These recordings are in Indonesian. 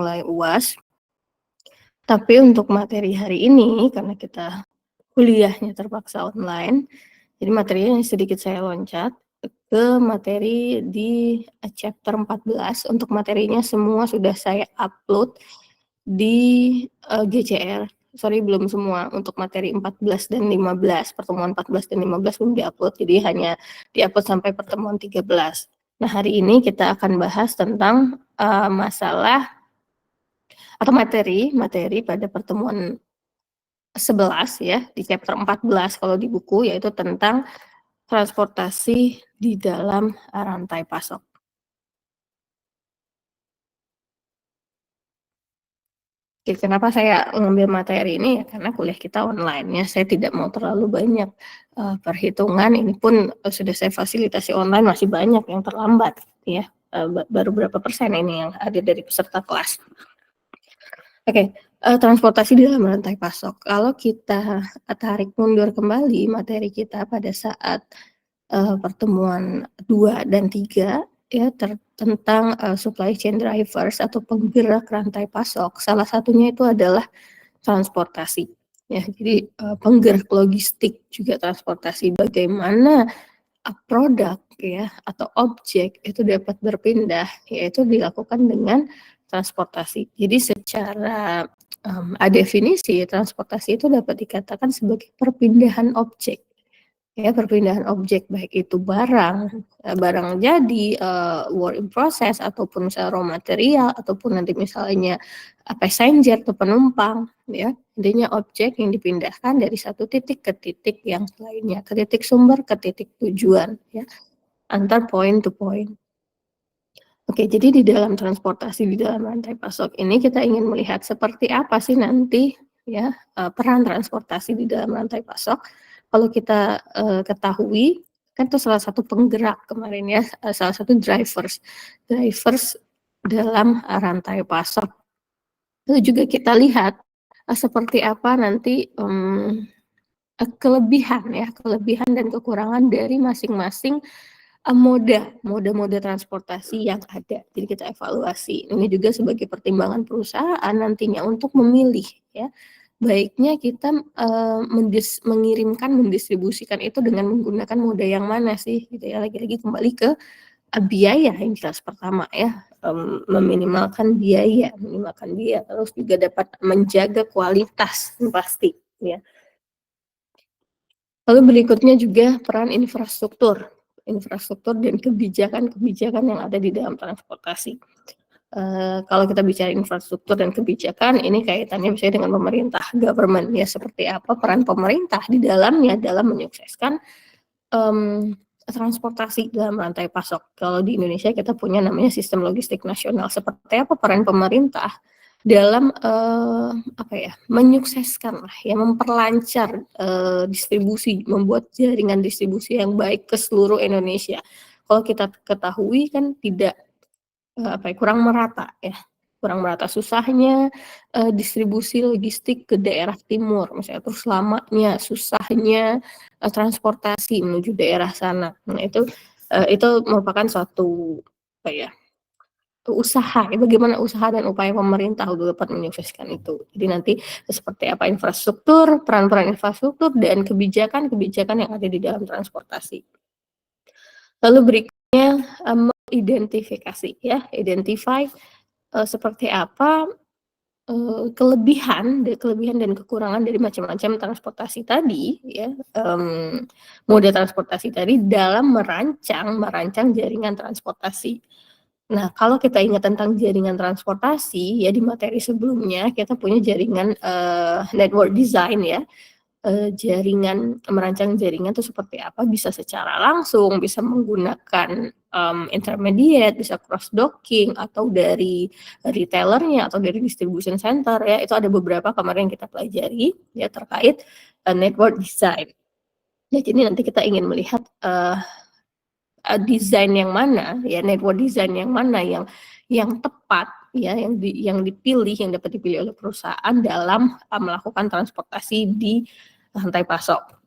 mulai UAS. Tapi untuk materi hari ini karena kita kuliahnya terpaksa online, jadi materinya sedikit saya loncat ke materi di chapter 14. Untuk materinya semua sudah saya upload di GCR. Sorry belum semua, untuk materi 14 dan 15, pertemuan 14 dan 15 belum diupload, jadi hanya diupload sampai pertemuan 13. Nah, hari ini kita akan bahas tentang masalah atau materi pada pertemuan 11 ya, di chapter 14 kalau di buku, yaitu tentang transportasi di dalam rantai pasok. Oke, kenapa saya ngambil materi ini? Ya karena kuliah kita online ya, saya tidak mau terlalu banyak perhitungan. Ini pun sudah saya fasilitasi online, masih banyak yang terlambat ya. Baru berapa persen ini yang hadir dari peserta kelas. Oke, transportasi di dalam rantai pasok. Kalau kita tarik mundur kembali materi kita pada saat pertemuan 2 dan 3 ya tentang supply chain drivers atau penggerak rantai pasok. Salah satunya itu adalah transportasi. Ya, jadi penggerak logistik juga transportasi. Bagaimana produk ya atau objek itu dapat berpindah, yaitu dilakukan dengan transportasi. Jadi secara definisi transportasi itu dapat dikatakan sebagai perpindahan objek. Ya, perpindahan objek baik itu barang jadi, work in process ataupun misalnya raw material ataupun nanti misalnya passenger atau penumpang ya. Intinya objek yang dipindahkan dari satu titik ke titik yang lainnya, ke titik sumber ke titik tujuan ya, antar point to point. Oke, jadi di dalam transportasi di dalam rantai pasok ini kita ingin melihat seperti apa sih nanti ya peran transportasi di dalam rantai pasok. Kalau kita ketahui kan itu salah satu penggerak kemarin ya, salah satu drivers dalam rantai pasok. Lalu juga kita lihat seperti apa nanti kelebihan dan kekurangan dari masing-masing mode transportasi yang ada. Jadi kita evaluasi. Ini juga sebagai pertimbangan perusahaan nantinya untuk memilih ya. Baiknya kita mendistribusikan itu dengan menggunakan mode yang mana sih gitu ya. Lagi-lagi kembali ke biaya yang jelas pertama ya. Minimalkan biaya, terus juga dapat menjaga kualitas pasti ya. Lalu berikutnya juga peran infrastruktur dan kebijakan yang ada di dalam transportasi. Kalau kita bicara infrastruktur dan kebijakan, ini kaitannya misalnya dengan pemerintah, government ya, seperti apa peran pemerintah di dalamnya dalam menyukseskan transportasi dalam rantai pasok. Kalau di Indonesia kita punya namanya sistem logistik nasional. Seperti apa peran pemerintah dalam menyukseskan ya, memperlancar distribusi, membuat jaringan distribusi yang baik ke seluruh Indonesia. Kalau kita ketahui kan tidak kurang merata susahnya distribusi logistik ke daerah timur misalnya, terus lamanya, susahnya transportasi menuju daerah sana. Nah itu merupakan suatu usaha ya, bagaimana usaha dan upaya pemerintah untuk dapat menyukseskan itu. Jadi nanti seperti apa infrastruktur, peran-peran infrastruktur dan kebijakan yang ada di dalam transportasi. Lalu berikutnya identifikasi ya, identify seperti apa kelebihan dan kekurangan dari macam-macam transportasi tadi ya, mode transportasi tadi dalam merancang jaringan transportasi. Nah, kalau kita ingat tentang jaringan transportasi ya, di materi sebelumnya kita punya jaringan network design ya. Merancang jaringan itu seperti apa, bisa secara langsung, bisa menggunakan intermediate, bisa cross docking atau dari retailernya atau dari distribution center ya. Itu ada beberapa kemarin yang kita pelajari ya terkait network design. Ya, jadi nanti kita ingin melihat desain yang mana ya, network design yang mana yang tepat ya, yang dapat dipilih oleh perusahaan dalam melakukan transportasi di rantai pasok.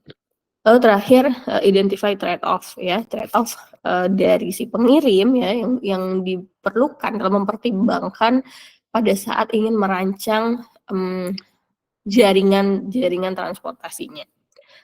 Lalu terakhir identify trade off ya, dari si pengirim ya, yang diperlukan dalam mempertimbangkan pada saat ingin merancang, jaringan transportasinya.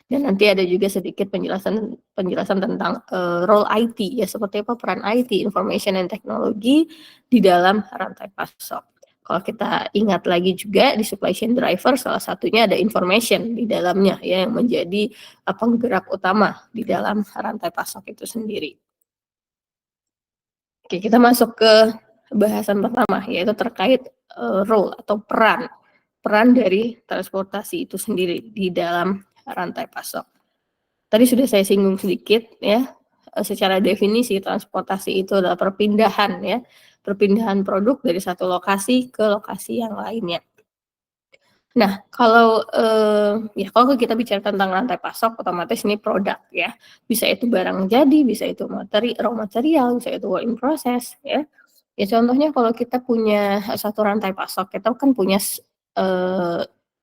Dan nanti ada juga sedikit penjelasan penjelasan tentang, role IT ya, seperti apa peran IT, information and technology di dalam rantai pasok. Kalau kita ingat lagi juga di supply chain driver salah satunya ada information di dalamnya ya, yang menjadi, penggerak utama di dalam rantai pasok itu sendiri. Oke, kita masuk ke bahasan pertama, yaitu terkait, role atau peran. Peran dari transportasi itu sendiri di dalam rantai pasok. Tadi sudah saya singgung sedikit ya, secara definisi transportasi itu adalah perpindahan ya, perpindahan produk dari satu lokasi ke lokasi yang lainnya. Nah, kalau kita bicara tentang rantai pasok, otomatis ini produk ya. Bisa itu barang jadi, bisa itu raw material, bisa itu work in process ya. Ya contohnya kalau kita punya satu rantai pasok, kita kan punya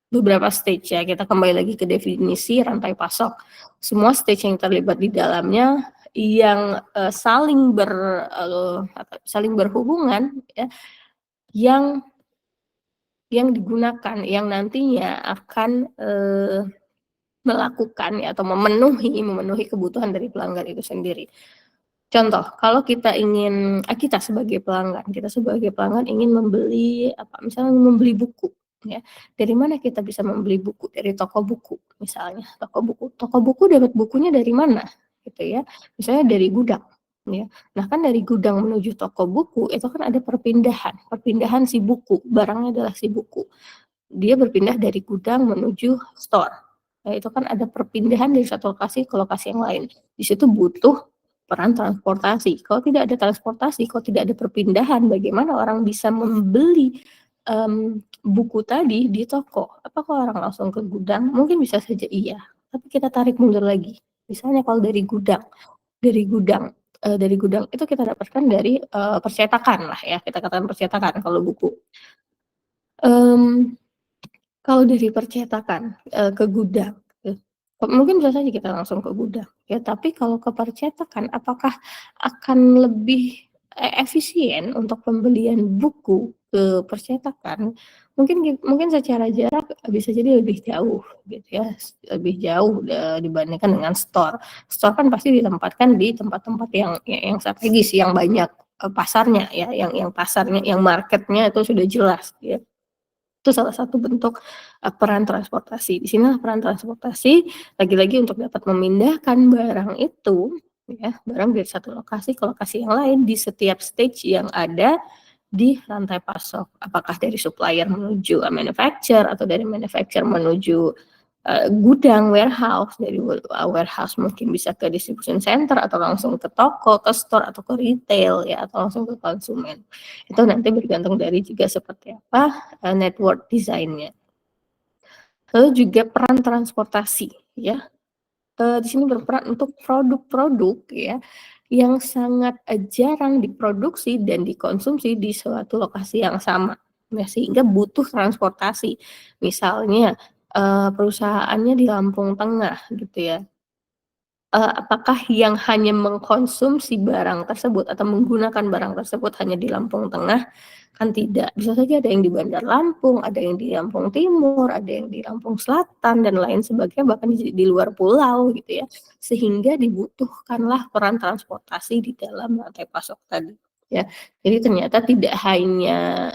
beberapa stage ya, kita kembali lagi ke definisi rantai pasok. Semua stage yang terlibat di dalamnya yang, saling berhubungan ya, yang digunakan, yang nantinya akan, melakukan ya atau memenuhi kebutuhan dari pelanggan itu sendiri. Contoh, kalau kita sebagai pelanggan ingin membeli misalnya membeli buku ya, dari mana kita bisa membeli buku? Dari toko buku misalnya, toko buku dapat bukunya dari mana? Gitu ya, misalnya dari gudang ya. Nah kan dari gudang menuju toko buku itu kan ada perpindahan, perpindahan si buku, barangnya adalah si buku. Dia berpindah dari gudang menuju store. Nah, itu kan ada perpindahan dari satu lokasi ke lokasi yang lain. Di situ butuh peran transportasi. Kalau tidak ada transportasi, kalau tidak ada perpindahan, bagaimana orang bisa membeli buku tadi di toko? Apakah orang langsung ke gudang? Mungkin bisa saja iya, tapi kita tarik mundur lagi. Misalnya kalau dari gudang, dari gudang itu kita dapatkan dari, percetakan lah ya, kita katakan percetakan kalau buku. Mmm Kalau dari percetakan, ke gudang, mungkin bisa saja kita langsung ke gudang, ya tapi kalau ke percetakan apakah akan lebih, efisien untuk pembelian buku ke percetakan? Mungkin secara jarak bisa jadi lebih jauh gitu ya, lebih jauh, dibandingkan dengan store. Store kan pasti ditempatkan di tempat-tempat yang strategis, yang banyak, pasarnya ya, yang pasarnya, yang marketnya itu sudah jelas ya. Itu salah satu bentuk, peran transportasi. Di sinilah peran transportasi lagi-lagi untuk dapat memindahkan barang itu, ya, barang dari satu lokasi ke lokasi yang lain di setiap stage yang ada di rantai pasok. Apakah dari supplier menuju, manufacturer atau dari manufacturer menuju, gudang, warehouse, dari warehouse mungkin bisa ke distribution center atau langsung ke toko, ke store, atau ke retail ya, atau langsung ke konsumen. Itu nanti bergantung dari juga seperti apa, network design-nya. Lalu juga peran transportasi ya, di sini berperan untuk produk-produk ya, yang sangat, jarang diproduksi dan dikonsumsi di suatu lokasi yang sama. Nah, sehingga butuh transportasi. Misalnya, perusahaannya di Lampung Tengah gitu ya, apakah yang hanya mengkonsumsi barang tersebut atau menggunakan barang tersebut hanya di Lampung Tengah? Kan tidak, bisa saja ada yang di Bandar Lampung, ada yang di Lampung Timur, ada yang di Lampung Selatan dan lain sebagainya, bahkan di luar pulau gitu ya. Sehingga dibutuhkanlah peran transportasi di dalam rantai pasok tadi, ya. Jadi ternyata tidak hanya,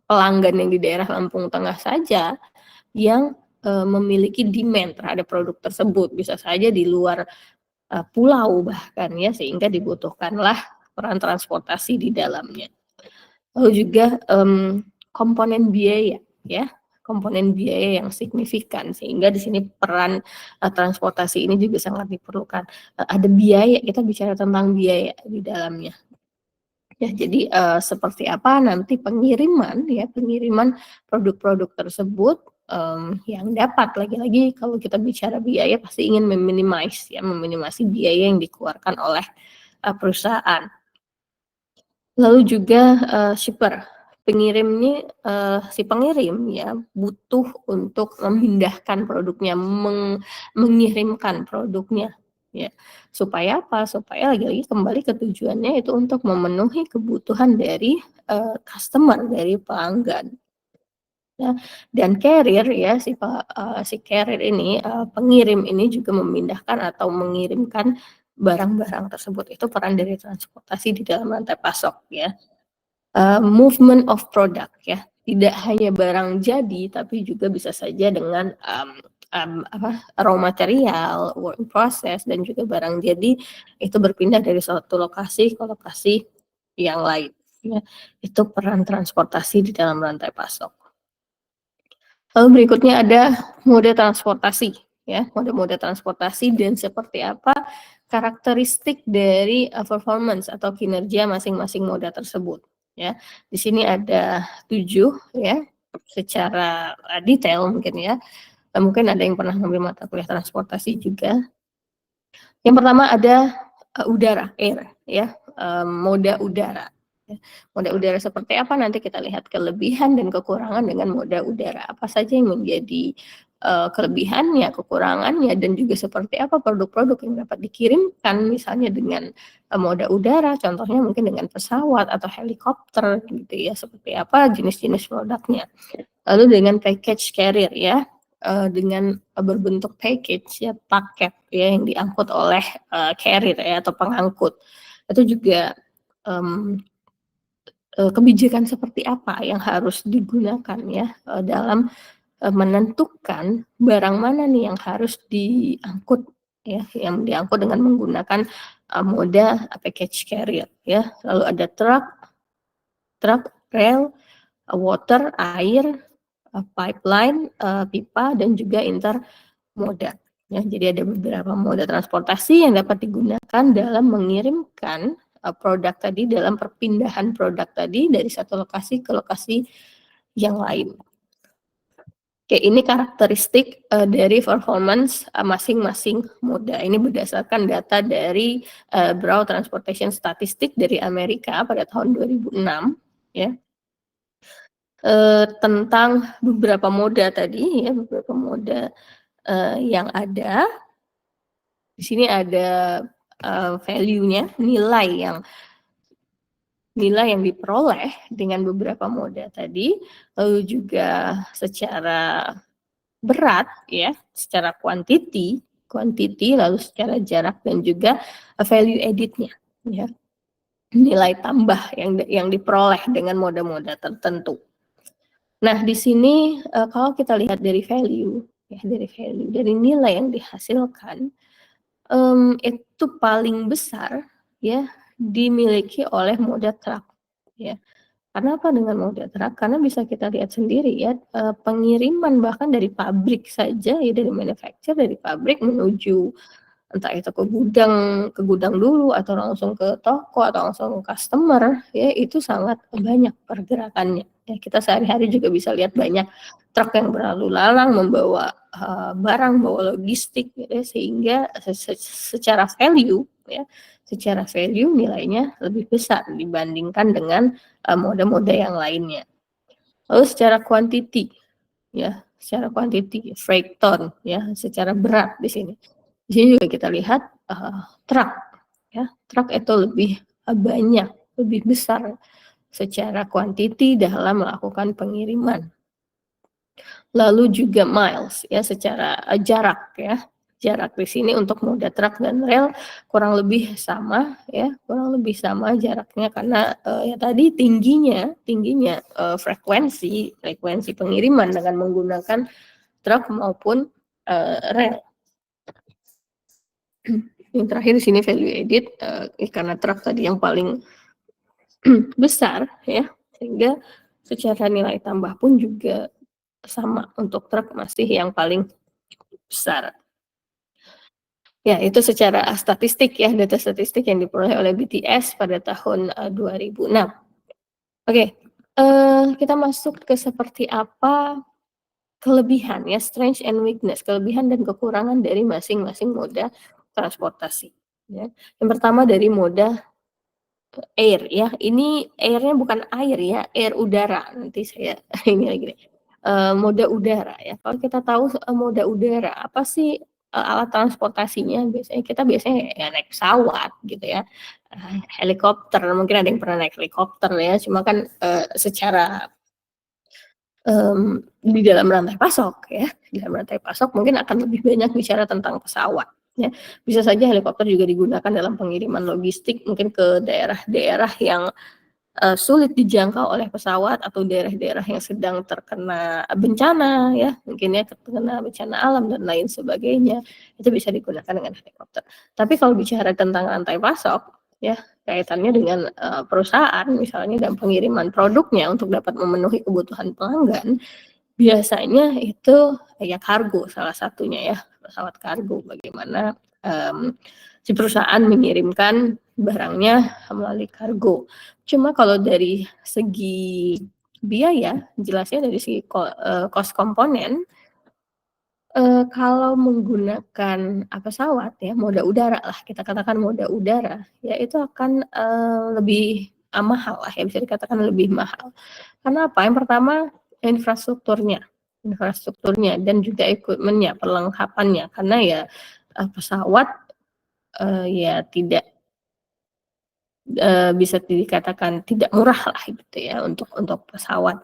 pelanggan yang di daerah Lampung Tengah saja yang, memiliki demand terhadap produk tersebut, bisa saja di luar, pulau bahkan ya, sehingga dibutuhkanlah peran transportasi di dalamnya. Lalu juga, komponen biaya ya, komponen biaya yang signifikan sehingga di sini peran, transportasi ini juga sangat diperlukan. Ada biaya, kita bicara tentang biaya di dalamnya. Ya jadi, seperti apa nanti pengiriman produk-produk tersebut, yang dapat lagi-lagi kalau kita bicara biaya pasti ingin meminimasi biaya yang dikeluarkan oleh, perusahaan. Lalu juga, shipper, si pengirim ya butuh untuk memindahkan produknya, mengirimkan produknya. ya. Supaya apa? Supaya lagi-lagi kembali ke tujuannya itu untuk memenuhi kebutuhan dari, customer, dari pelanggan. Ya, dan carrier ya, si carrier ini, pengirim ini juga memindahkan atau mengirimkan barang-barang tersebut, itu peran dari transportasi di dalam rantai pasok ya. Movement of product ya, tidak hanya barang jadi, tapi juga bisa saja dengan, raw material, work in process, dan juga barang jadi, itu berpindah dari suatu lokasi ke lokasi yang lain ya. Itu peran transportasi di dalam rantai pasok. Lalu berikutnya ada mode transportasi ya, mode-mode transportasi dan seperti apa karakteristik dari, performance atau kinerja masing-masing moda tersebut ya. Di sini ada 7 ya, secara, detail mungkin ya, mungkin ada yang pernah ngambil mata kuliah transportasi juga. Yang pertama ada, udara, air ya, moda udara ya. Moda udara seperti apa nanti kita lihat kelebihan dan kekurangan dengan moda udara. Apa saja yang menjadi, kelebihannya, kekurangannya, dan juga seperti apa produk-produk yang dapat dikirimkan misalnya dengan, moda udara, contohnya mungkin dengan pesawat atau helikopter gitu ya, seperti apa jenis-jenis produknya. Lalu dengan package carrier ya, dengan, berbentuk package ya, paket ya yang diangkut oleh, carrier ya atau pengangkut. Itu juga, mmm, kebijakan seperti apa yang harus digunakan ya, dalam, menentukan barang mana nih yang harus diangkut ya, yang diangkut dengan menggunakan, moda package carrier ya. Lalu ada truk truk, rel, water, air, pipeline, pipa, dan juga intermoda. Ya, jadi ada beberapa moda transportasi yang dapat digunakan dalam mengirimkan produk tadi, dalam perpindahan produk tadi dari satu lokasi ke lokasi yang lain. Oke, ini karakteristik dari performance masing-masing moda. Ini berdasarkan data dari Bureau Transportation Statistic dari Amerika pada tahun 2006 ya. Tentang beberapa moda tadi ya, beberapa moda, yang ada. Di sini ada, value-nya, nilai yang diperoleh dengan beberapa moda tadi, lalu juga secara berat ya, secara quantity, lalu secara jarak dan juga, value added-nya ya, nilai tambah yang diperoleh dengan moda-moda tertentu. Nah, di sini, kalau kita lihat dari value ya, dari nilai yang dihasilkan, itu paling besar ya, dimiliki oleh moda truk ya. Karena apa dengan moda truk? Karena bisa kita lihat sendiri ya, pengiriman bahkan dari pabrik saja ya, dari manufacture, dari pabrik menuju entah itu ke gudang dulu atau langsung ke toko atau langsung ke customer ya, itu sangat banyak pergerakannya ya. Kita sehari-hari juga bisa lihat banyak truk yang berlalu lalang membawa, barang, bawa logistik gitu ya, sehingga secara value ya, secara value nilainya lebih besar dibandingkan dengan, moda-moda yang lainnya. Lalu secara quantity ya, secara quantity, freight ton ya, secara berat di sini. Di sini juga kita lihat, truk ya, truk itu lebih, banyak, lebih besar secara quantity dalam melakukan pengiriman. Lalu juga miles ya, secara, jarak ya. Jarak di sini untuk moda truk dan rel kurang lebih sama ya, kurang lebih sama jaraknya karena, ya tadi tingginya, frekuensi pengiriman dengan menggunakan truk maupun, rel. Yang terakhir di sini value added, karena truk tadi yang paling besar ya, sehingga secara nilai tambah pun juga sama, untuk truk masih yang paling besar. Ya, itu secara statistik ya, data statistik yang diperoleh oleh BTS pada tahun, 2006. Oke, kita masuk ke seperti apa kelebihan ya, strength and weakness, kelebihan dan kekurangan dari masing-masing moda transportasi, ya. Yang pertama dari moda air ya, ini air-nya bukan air ya, air udara, nanti saya ini lagi deh, moda udara ya. Kalau kita tahu, moda udara, apa sih alat transportasinya biasanya ya naik pesawat gitu ya, helikopter, mungkin ada yang pernah naik helikopter ya, cuma kan, secara di dalam rantai pasok ya, di dalam rantai pasok mungkin akan lebih banyak bicara tentang pesawat ya. Bisa saja helikopter juga digunakan dalam pengiriman logistik mungkin ke daerah-daerah yang sulit dijangkau oleh pesawat atau daerah-daerah yang sedang terkena bencana ya, mungkin ya terkena bencana alam dan lain sebagainya, itu bisa digunakan dengan helikopter. Tapi kalau bicara tentang rantai pasok ya, kaitannya dengan, perusahaan misalnya dan pengiriman produknya untuk dapat memenuhi kebutuhan pelanggan, biasanya itu ya kargo salah satunya ya, pesawat kargo. Bagaimana, si perusahaan mengirimkan barangnya melalui kargo. Cuma kalau dari segi biaya, jelasnya dari segi cost komponen, kalau menggunakan, pesawat ya, moda udara lah, kita katakan moda udara, ya itu akan, lebih, mahal lah ya, bisa dikatakan lebih mahal. Karena apa? Yang pertama infrastrukturnya infrastrukturnya dan juga equipment-nya, perlengkapannya. Karena ya, pesawat, ya tidak, bisa dikatakan tidak murah lah gitu ya untuk pesawat.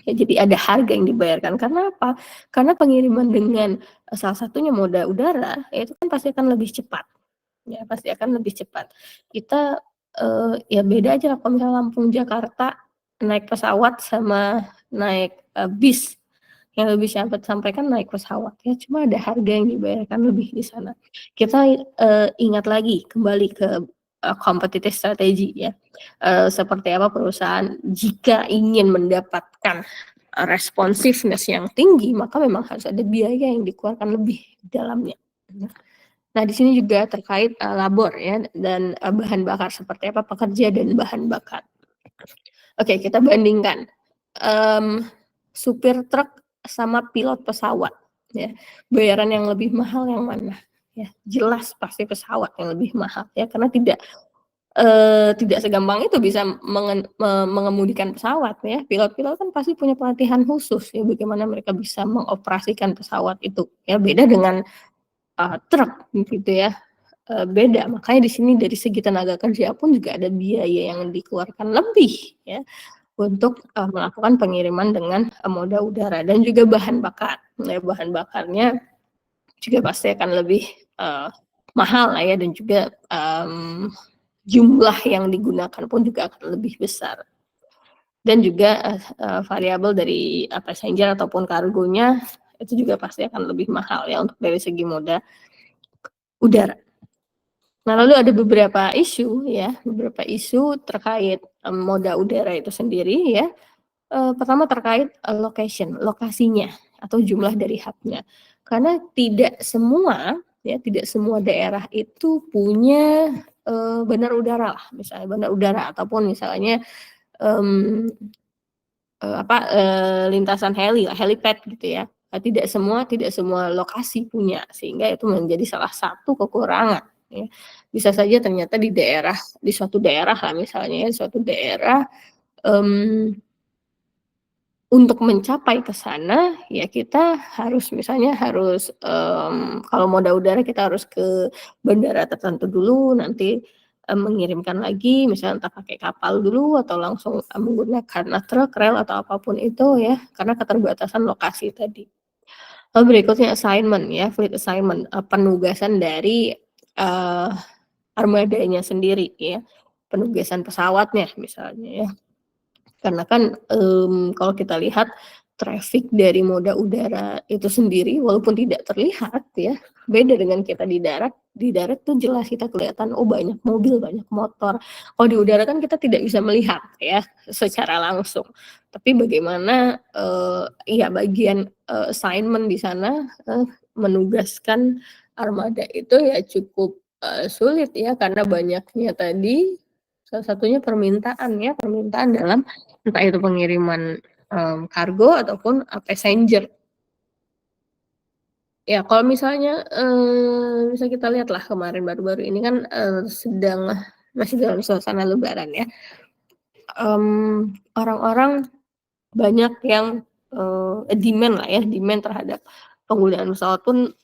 Ya jadi ada harga yang dibayarkan. Karena apa? Karena pengiriman dengan, salah satunya moda udara, ya itu kan pasti akan lebih cepat, ya pasti akan lebih cepat. Kita, ya beda aja lah kalau misalnya Lampung Jakarta naik pesawat sama naik, bis. Yang lebih cepat sampai kan naik pesawat ya, cuma ada harga yang dibayarkan lebih di sana. Kita, ingat lagi kembali ke, competitive strategy ya, seperti apa perusahaan jika ingin mendapatkan, responsiveness yang tinggi, maka memang harus ada biaya yang dikeluarkan lebih di dalamnya. Nah, di sini juga terkait, labor ya dan, bahan bakar, seperti apa pekerja dan bahan bakar. Oke, kita bandingkan, mmm, supir truk sama pilot pesawat ya, bayaran yang lebih mahal yang mana? Ya, jelas pasti pesawat yang lebih mahal ya, karena tidak segampang itu bisa mengemudikan pesawat ya. Pilot-pilot kan pasti punya pelatihan khusus ya, bagaimana mereka bisa mengoperasikan pesawat itu ya, beda dengan, truk gitu ya, beda. Makanya di sini dari segi tenaga kerja pun juga ada biaya yang dikeluarkan lebih ya. Untuk, melakukan pengiriman dengan, moda udara dan juga bahan bakar. Nah, bahan bakarnya juga pasti akan lebih, mahal lah ya dan juga, jumlah yang digunakan pun juga akan lebih besar. Dan juga, variabel dari, passenger ataupun kargonya itu juga pasti akan lebih mahal ya untuk dari segi moda udara. Nah, lalu ada beberapa isu terkait, moda udara itu sendiri ya. Pertama terkait, lokasinya atau jumlah dari hub-nya. Karena tidak semua daerah itu punya, bandar udara lah, misalnya bandar udara ataupun misalnya, mmm, lintasan helipad gitu ya. Tidak semua lokasi punya, sehingga itu menjadi salah satu kekurangan ya. Bisa saja ternyata di suatu daerah lah misalnya ya, suatu daerah, mmm untuk mencapai ke sana, ya kita kalau moda udara kita harus ke bandara tertentu dulu, nanti, mengirimkan lagi misalnya entah pakai kapal dulu atau langsung, menggunakan truk, rel, atau apapun itu ya, karena keterbatasan lokasi tadi. Lalu berikutnya assignment ya, fleet assignment, penugasan dari, eee, armadanya sendiri ya, penugasan pesawatnya misalnya ya. Karena kan, kalau kita lihat traffic dari moda udara itu sendiri walaupun tidak terlihat ya, beda dengan kita di darat. Di darat tuh jelas kita kelihatan, oh banyak mobil, banyak motor. Kalau di udara kan kita tidak bisa melihat ya secara langsung. Tapi bagaimana, iya bagian, assignment di sana, menugaskan armada itu ya cukup, sulit ya karena banyaknya tadi, salah satunya permintaan ya, permintaan dalam entah itu pengiriman, kargo ataupun, passenger. Ya kalau misalnya, bisa kita lihatlah kemarin baru-baru ini kan, masih dalam suasana lebaran ya, orang-orang banyak yang, demand lah ya, demand terhadap penggunaan pesawat pun,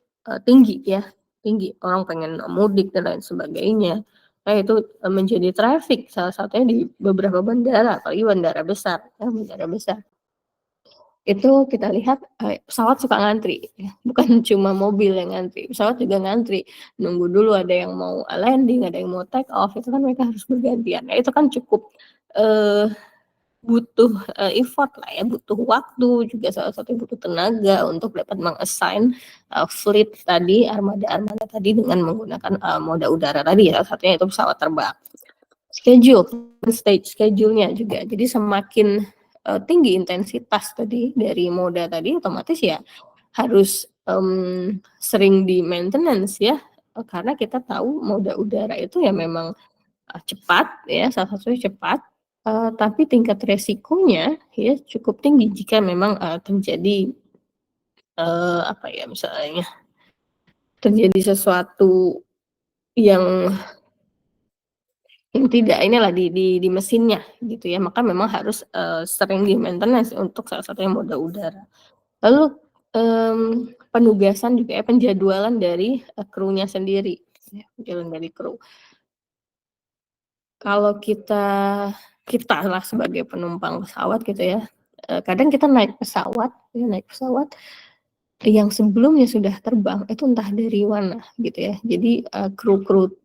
tinggi ya, tinggi. Orang pengen mudik dan lain sebagainya. Nah itu, menjadi traffic salah satunya di beberapa bandara, apalagi bandara besar ya, bandara besar. Itu kita lihat, pesawat suka ngantri ya, bukan cuma mobil yang ngantri, pesawat juga ngantri. Nunggu dulu ada yang mau landing, ada yang mau take off, itu kan mereka harus bergantian. Nah itu kan cukup, eee, butuh, effort lah ya, butuh waktu, juga salah satunya butuh tenaga untuk dapat meng-assign, fleet tadi, armada-armada tadi dengan menggunakan, moda udara tadi, salah satunya itu pesawat terbang. Schedule, schedule-nya juga. Jadi semakin, tinggi intensitas tadi dari moda tadi, otomatis ya harus, sering di-maintenance ya, karena kita tahu moda udara itu ya memang, cepat ya, salah satunya cepat, tapi tingkat resikonya ya cukup tinggi jika memang, terjadi, apa ya, misalnya terjadi sesuatu yang tidak inilah di mesinnya gitu ya, maka memang harus, sering di-maintenance untuk salah satunya moda udara. Lalu, penugasan juga ya, penjadwalan dari, krunya sendiri ya, penjadwalan dari kru. Kalau kita lah sebagai penumpang pesawat gitu ya, kadang kita naik pesawat ya, naik pesawat yang sebelumnya sudah terbang itu entah dari mana gitu ya. Jadi, kru-kru,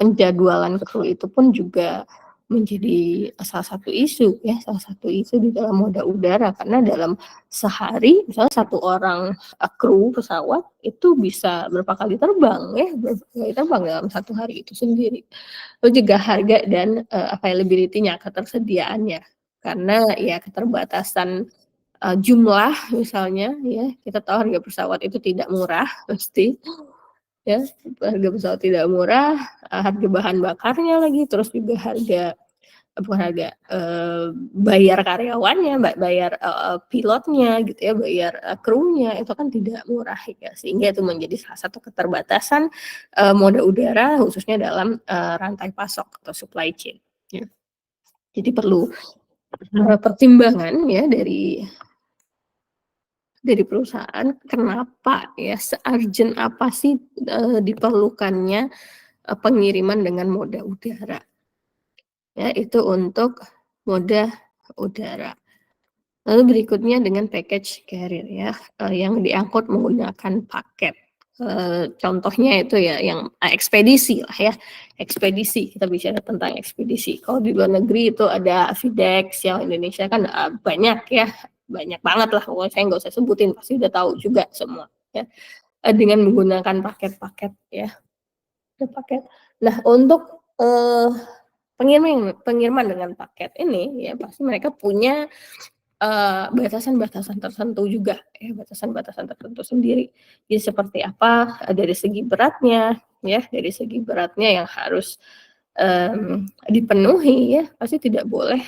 penjadwalan kru itu pun juga menjadi salah satu isu ya, salah satu isu di dalam moda udara karena dalam sehari misalnya satu orang, kru pesawat itu bisa berapa kali terbang ya, berapa kali terbang dalam satu hari itu sendiri. Lalu juga harga dan, availability-nya, ketersediaannya. Karena ya keterbatasan jumlah misalnya ya, kita tahu harga pesawat itu tidak murah pasti ya, harga pesawat tidak murah, harga bahan bakarnya lagi, terus juga harga bukan harga, bayar karyawannya, bayar, pilotnya gitu ya, bayar, krunya, itu kan tidak murah ya, sehingga itu menjadi salah satu keterbatasan, moda udara khususnya dalam, rantai pasok atau supply chain ya. Jadi perlu, pertimbangan ya dari perusahaan kenapa ya, se-urgent apa sih, diperlukannya, pengiriman dengan moda udara, ya itu untuk moda udara. Lalu berikutnya dengan package carrier ya, yang diangkut menggunakan paket. Contohnya itu ya yang, ekspedisi lah ya, ekspedisi, kita bicara tentang ekspedisi. Kalau di luar negeri itu ada FedEx, yang Indonesia kan, banyak ya, banyak banget lah, pokoknya saya nggak usah sebutin, pasti udah tahu juga semua ya, dengan menggunakan paket-paket ya, paket. Nah untuk, pengiriman dengan paket ini ya pasti mereka punya batasan-batasan tertentu juga ya, batasan-batasan tertentu sendiri. Jadi seperti apa, dari segi beratnya ya, dari segi beratnya yang harus, dipenuhi ya, pasti tidak boleh,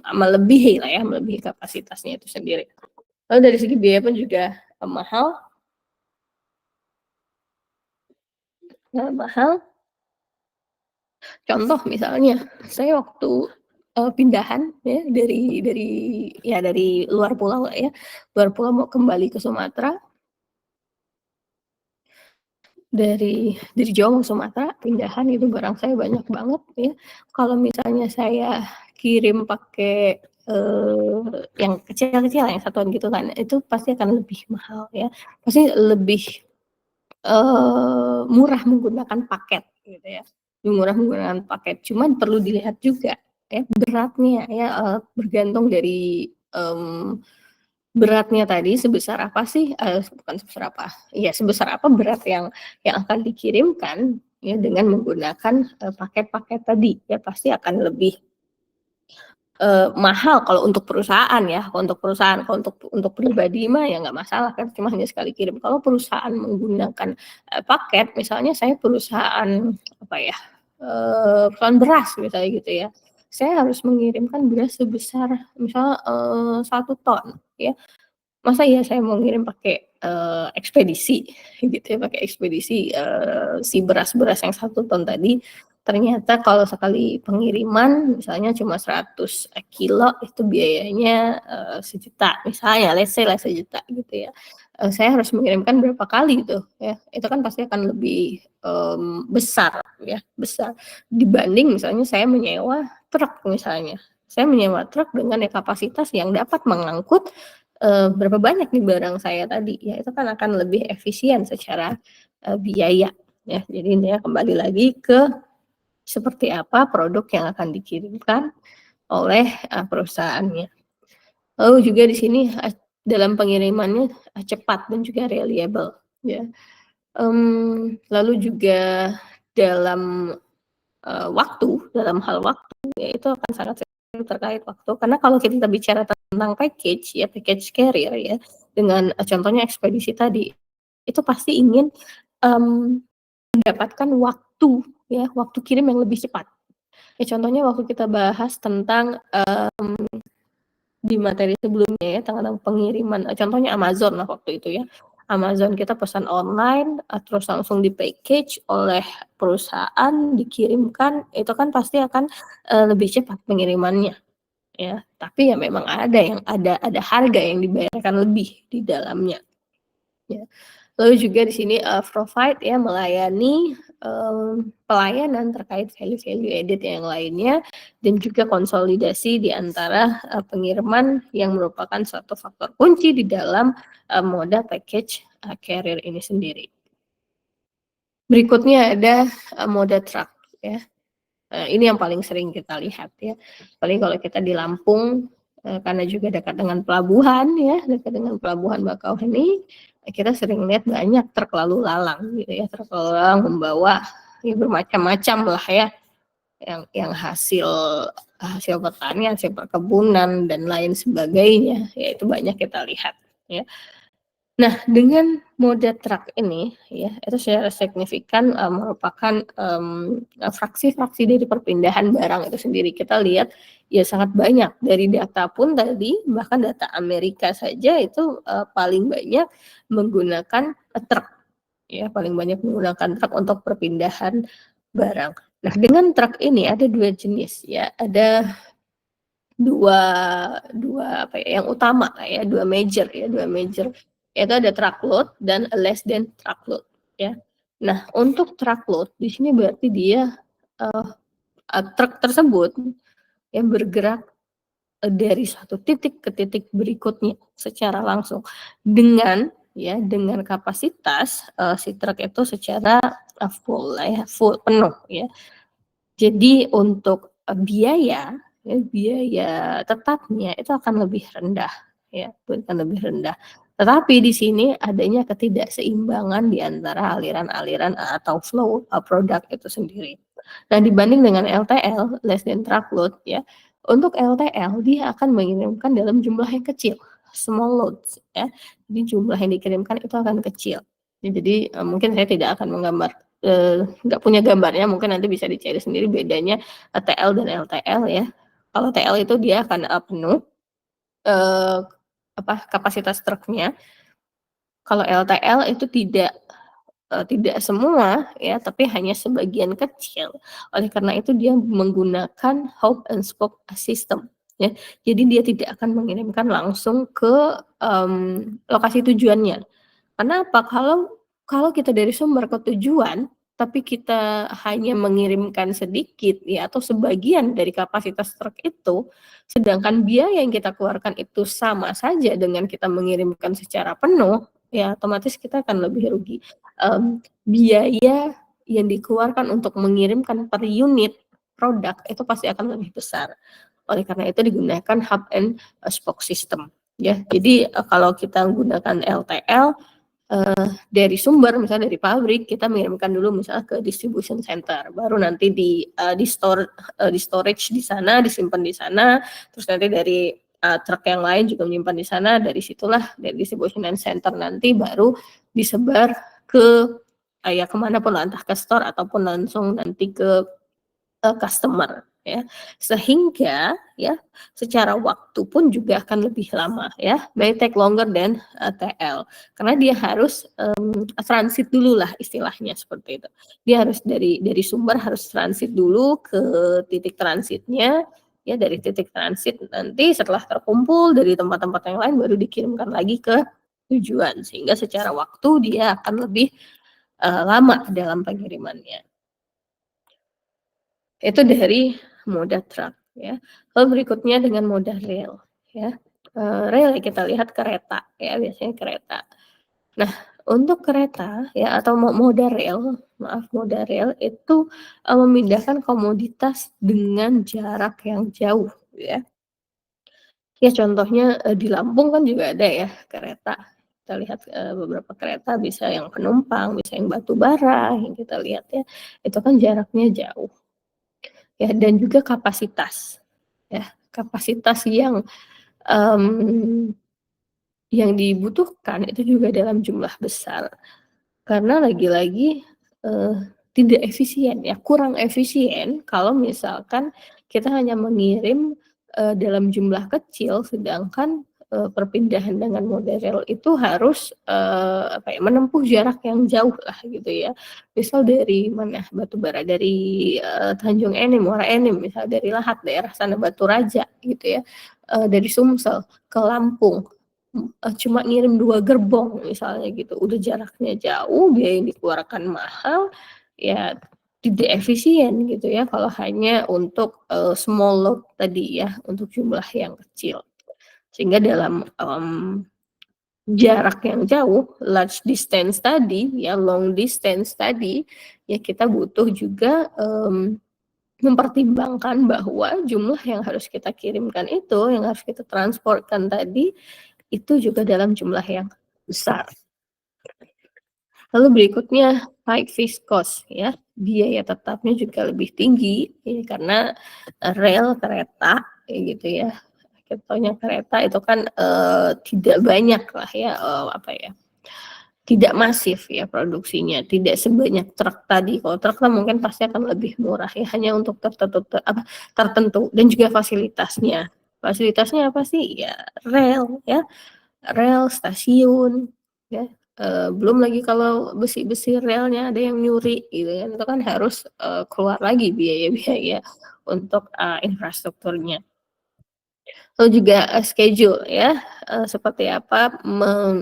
melebihi lah ya, melebihi kapasitasnya itu sendiri. Lalu dari segi biaya pun juga, mahal mahal. Contoh misalnya, saya waktu, pindahan ya dari luar pulau lah ya, luar pulau mau kembali ke Sumatera, dari Jawa mau Sumatera, pindahan itu barang saya banyak banget ya. Kalau misalnya saya kirim pakai, yang kecil-kecil yang satuan gitu kan, itu pasti akan lebih mahal ya, pasti lebih, murah menggunakan paket gitu ya, lebih murah menggunakan paket. Cuman perlu dilihat juga ya beratnya ya, bergantung dari, beratnya tadi sebesar apa sih, bukan sebesar apa, iya sebesar apa berat yang akan dikirimkan ya dengan menggunakan, paket-paket tadi, ya pasti akan lebih, mahal kalau untuk perusahaan ya, kalau untuk pribadi mah ya nggak masalah kan, cuma hanya sekali kirim. Kalau perusahaan menggunakan, paket, misalnya saya perusahaan apa ya, perusahaan beras misalnya gitu ya, saya harus mengirimkan beras sebesar misal, 1 ton ya. Masa iya saya mau ngirim pakai, ekspedisi gitu ya, pakai ekspedisi, si beras-beras yang 1 ton tadi, ternyata kalau sekali pengiriman misalnya cuma 100 kilo itu biayanya, Rp1.000.000 misalnya, let's say Rp1.000.000 gitu ya. Saya harus mengirimkan berapa kali tuh ya, itu kan pasti akan lebih, besar ya, besar dibanding misalnya saya menyewa truk misalnya. Saya menyewa truk dengan ya kapasitas yang dapat mengangkut, berapa banyak nih barang saya tadi, ya itu kan akan lebih efisien secara, biaya ya. Jadi ini ya kembali lagi ke seperti apa produk yang akan dikirimkan oleh, perusahaannya. Lalu juga di sini, dalam pengirimannya, cepat dan juga reliable ya. Lalu juga dalam, dalam hal waktu ya itu akan sangat terkait waktu, karena kalau kita bicara tentang package ya, package carrier ya, dengan, contohnya ekspedisi tadi, itu pasti ingin, mmm, mendapatkan waktu ya, waktu kirim yang lebih cepat. Ya contohnya waktu kita bahas tentang, di materi sebelumnya ya, tentang pengiriman, contohnya Amazon lah waktu itu ya. Amazon kita pesan online, terus langsung di-package oleh perusahaan, dikirimkan, itu kan pasti akan, lebih cepat pengirimannya ya. Tapi ya memang ada harga yang dibayarkan lebih di dalamnya ya. Lalu juga di sini, provide ya, melayani, pelayanan terkait value-value added yang lainnya dan juga konsolidasi di antara, pengiriman yang merupakan suatu faktor kunci di dalam, moda package, carrier ini sendiri. Berikutnya ada, moda truck ya. Ini yang paling sering kita lihat ya. Paling kalau kita di Lampung, karena juga dekat dengan pelabuhan ya, dekat dengan pelabuhan Bakauheni, kita sering lihat banyak truk lalu lalang gitu ya, truk lalu lalang membawa ya bermacam-macam lah ya, yang hasil hasil pertanian, hasil perkebunan dan lain sebagainya, ya itu banyak kita lihat ya. Nah, dengan moda truk ini ya, itu secara signifikan, merupakan, fraksi-fraksi dari perpindahan barang itu sendiri. Kita lihat ya sangat banyak dari data pun tadi, bahkan data Amerika saja itu, paling banyak menggunakan, truk ya, paling banyak menggunakan truk untuk perpindahan barang. Nah, dengan truk ini ada 2 jenis ya, ada Dua dua apa ya, yang utama lah ya, 2 major ya, 2 major, yaitu ada truckload dan less than truckload ya. Nah, untuk truckload di sini berarti dia, eee truk tersebut yang bergerak, dari satu titik ke titik berikutnya secara langsung dengan ya, dengan kapasitas, si truk itu secara, full lah ya, full penuh ya. Jadi untuk, biaya, ya biaya tetapnya itu akan lebih rendah ya, akan lebih rendah. Tetapi di sini adanya ketidakseimbangan di antara aliran-aliran atau flow, produk itu sendiri. Nah dibanding dengan LTL, less than truckload ya, untuk LTL dia akan mengirimkan dalam jumlah yang kecil, small loads ya. Jadi jumlah yang dikirimkan itu akan kecil. Ya jadi, mungkin saya tidak akan menggambar nggak punya gambarnya, mungkin nanti bisa dicari sendiri bedanya, TL dan LTL ya. Kalau TL itu dia akan, penuh, eee, kapasitas truknya. Kalau LTL itu tidak semua ya, tapi hanya sebagian kecil. Oleh karena itu dia menggunakan hub and spoke system ya. Jadi dia tidak akan mengirimkan langsung ke, lokasi tujuannya. Kenapa? Kalau kita dari sumber ke tujuan, tapi kita hanya mengirimkan sedikit ya atau sebagian dari kapasitas truk itu, sedangkan biaya yang kita keluarkan itu sama saja dengan kita mengirimkan secara penuh, ya otomatis kita akan lebih rugi. Biaya yang dikeluarkan untuk mengirimkan per unit produk itu pasti akan lebih besar. Oleh karena itu digunakan hub and spoke system ya. Jadi, kalau kita menggunakan LTL, dari sumber misalnya dari pabrik kita mengirimkan dulu misalnya ke distribution center, baru nanti di storage di sana, disimpan di sana, terus nanti dari, truk yang lain juga menyimpan di sana, dari situlah dari distribution center nanti baru disebar ke, ya ke mana pun, entah ke store ataupun langsung nanti ke, customer. ya. Sehingga ya secara waktu pun juga akan lebih lama ya, may take longer than, TL. Karena dia harus, transit dululah istilahnya seperti itu. Dia harus dari sumber harus transit dulu ke titik transitnya, ya dari titik transit nanti setelah terkumpul dari tempat-tempat yang lain baru dikirimkan lagi ke tujuan, sehingga secara waktu dia akan lebih, lama dalam pengirimannya. Itu dari moda truk ya. Lalu berikutnya dengan moda rel ya. Rel kita lihat kereta ya, biasanya kereta. Nah, untuk kereta ya atau moda rel, maaf moda rel itu, memindahkan komoditas dengan jarak yang jauh ya. Ya contohnya, di Lampung kan juga ada ya kereta. Kita lihat, beberapa kereta bisa yang penumpang, bisa yang batu bara yang kita lihat ya, itu kan jaraknya jauh. Ya dan juga kapasitas, ya. Kapasitas mmm, yang dibutuhkan itu juga dalam jumlah besar. Karena lagi-lagi, eee, tidak efisien ya, kurang efisien kalau misalkan kita hanya mengirim, dalam jumlah kecil sedangkan, perpindahan dengan moda rel itu harus, apa ya, menempuh jarak yang jauh lah gitu ya. Misal dari mana, Batubara, dari, Tanjung Enim, Muara Enim, misal dari Lahat daerah sana Baturaja gitu ya, dari Sumsel ke Lampung. Cuma ngirim 2 gerbong misalnya gitu, udah jaraknya jauh, biaya yang dikeluarkan mahal, ya tidak efisien gitu ya kalau hanya untuk, small load tadi ya, untuk jumlah yang kecil. Sehingga dalam, jarak yang jauh, large distance tadi ya, long distance tadi, ya kita butuh juga, mempertimbangkan bahwa jumlah yang harus kita kirimkan itu, yang harus kita transportkan tadi, itu juga dalam jumlah yang besar. Lalu berikutnya high fixed cost ya, biaya tetapnya juga lebih tinggi ya karena, rel kereta kayak gitu ya. Contohnya kereta itu kan, tidak banyak lah ya, apa ya, tidak masif ya produksinya, tidak sebanyak truk tadi. Kalau truk kan mungkin pasti akan lebih murah ya, hanya untuk tertentu dan juga fasilitasnya. Fasilitasnya apa sih? Ya rel ya, rel, stasiun, ya, belum lagi kalau besi-besi relnya ada yang nyuri gitu kan, itu kan harus, keluar lagi biaya-biaya untuk, infrastrukturnya. Lalu juga, schedule ya, seperti apa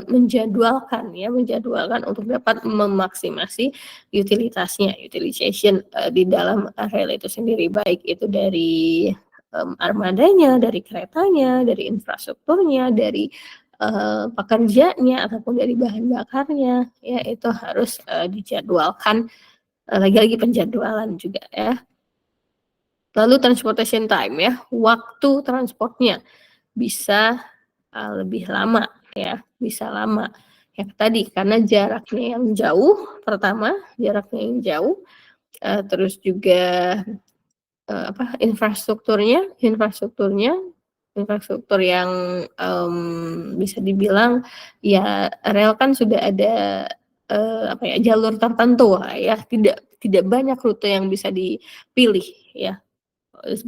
menjadwalkan ya, menjadwalkan untuk dapat memaksimasi utilitasnya, utilization, di dalam rel itu sendiri, baik itu dari, armadanya, dari keretanya, dari infrastrukturnya, dari, pekerjanya, ataupun dari bahan bakarnya, ya itu harus, dijadwalkan, lagi-lagi penjadwalan juga ya. Lalu transportation time ya, waktu transportnya bisa, lebih lama ya, bisa lama. Yang tadi karena jaraknya yang jauh, pertama jaraknya yang jauh, terus juga, infrastrukturnya infrastruktur yang, bisa dibilang ya rel kan sudah ada, apa ya, jalur tertentu lah ya, tidak tidak banyak rute yang bisa dipilih ya.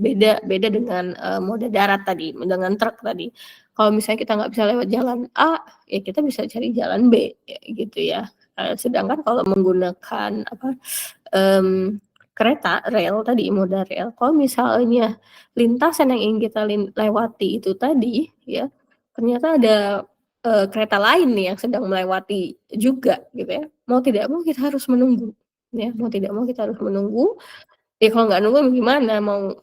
Beda beda dengan, moda darat tadi, dengan truk tadi. Kalau misalnya kita nggak bisa lewat jalan A, ya kita bisa cari jalan B, ya gitu ya. Sedangkan kalau menggunakan apa, mmm, kereta rel tadi, moda rel, kalau misalnya lintasan yang ingin kita lewati itu tadi ya, ternyata ada, kereta lain nih yang sedang melewati juga gitu ya, mau tidak mau kita harus menunggu, ya, mau tidak mau kita harus menunggu, ya kalau nggak nunggu gimana, mau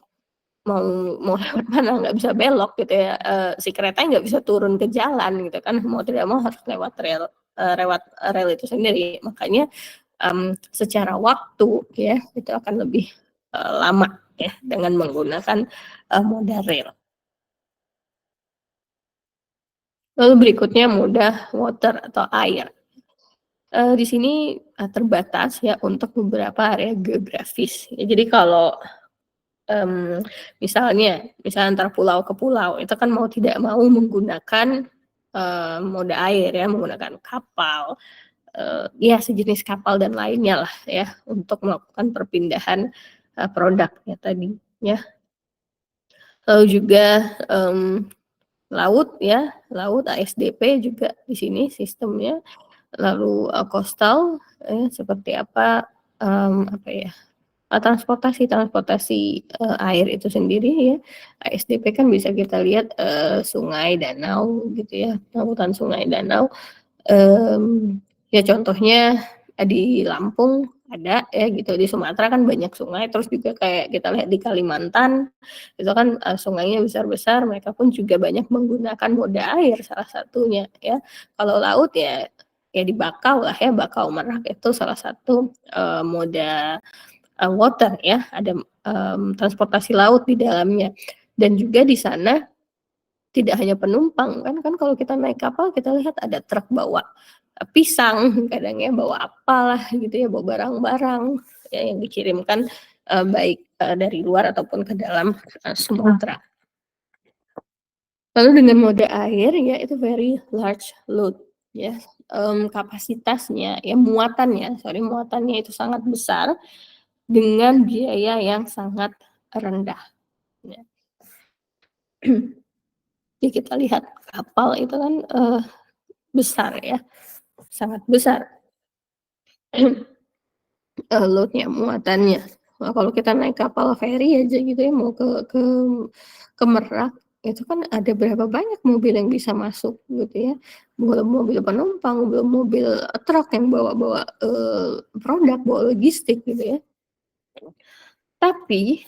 Mau mau lewat mana, nggak bisa belok gitu ya, si keretanya nggak bisa turun ke jalan gitu kan, mau tidak mau harus lewat lewat rel itu sendiri. Makanya, secara waktu ya, itu akan lebih, lama ya dengan menggunakan, moda rel. Lalu berikutnya moda water atau air. Di sini, terbatas ya untuk beberapa area geografis. Ya jadi kalau misalnya antar pulau ke pulau, itu kan mau tidak mau menggunakan, moda air ya, menggunakan kapal, ya sejenis kapal dan lainnya lah ya, untuk melakukan perpindahan, produknya tadi ya. Lalu juga, laut ya, laut ASDP juga di sini sistemnya, lalu, coastal seperti apa, apa ya, transportasi, air itu sendiri ya, ASDP kan bisa kita lihat, sungai, danau gitu ya, lautan sungai, danau, ya contohnya, di Lampung ada ya gitu, di Sumatera kan banyak sungai, terus juga kayak kita lihat di Kalimantan, itu kan, sungainya besar-besar, mereka pun juga banyak menggunakan moda air salah satunya ya. Kalau laut ya, ya di Bakau lah ya, Bakau Merak itu salah satu, moda, water ya, ada, transportasi laut di dalamnya. Dan juga di sana tidak hanya penumpang, kan kan kalau kita naik kapal kita lihat ada truk bawa, pisang, kadang ya bawa apalah gitu ya, bawa barang-barang ya yang dikirimkan, baik, dari luar ataupun ke dalam, Sumatera. Lalu dengan moda air ya itu very large load ya, kapasitasnya ya, muatannya itu sangat besar dengan biaya yang sangat rendah ya. Jadi kita lihat kapal itu kan, besar ya, sangat besar. Load-nya, muatannya. Nah, kalau kita naik kapal feri aja gitu ya, mau ke Merak, itu kan ada berapa banyak mobil yang bisa masuk gitu ya. Belum mobil penumpang, belum mobil truk yang bawa-bawa, produk, bawa logistik gitu ya. Tapi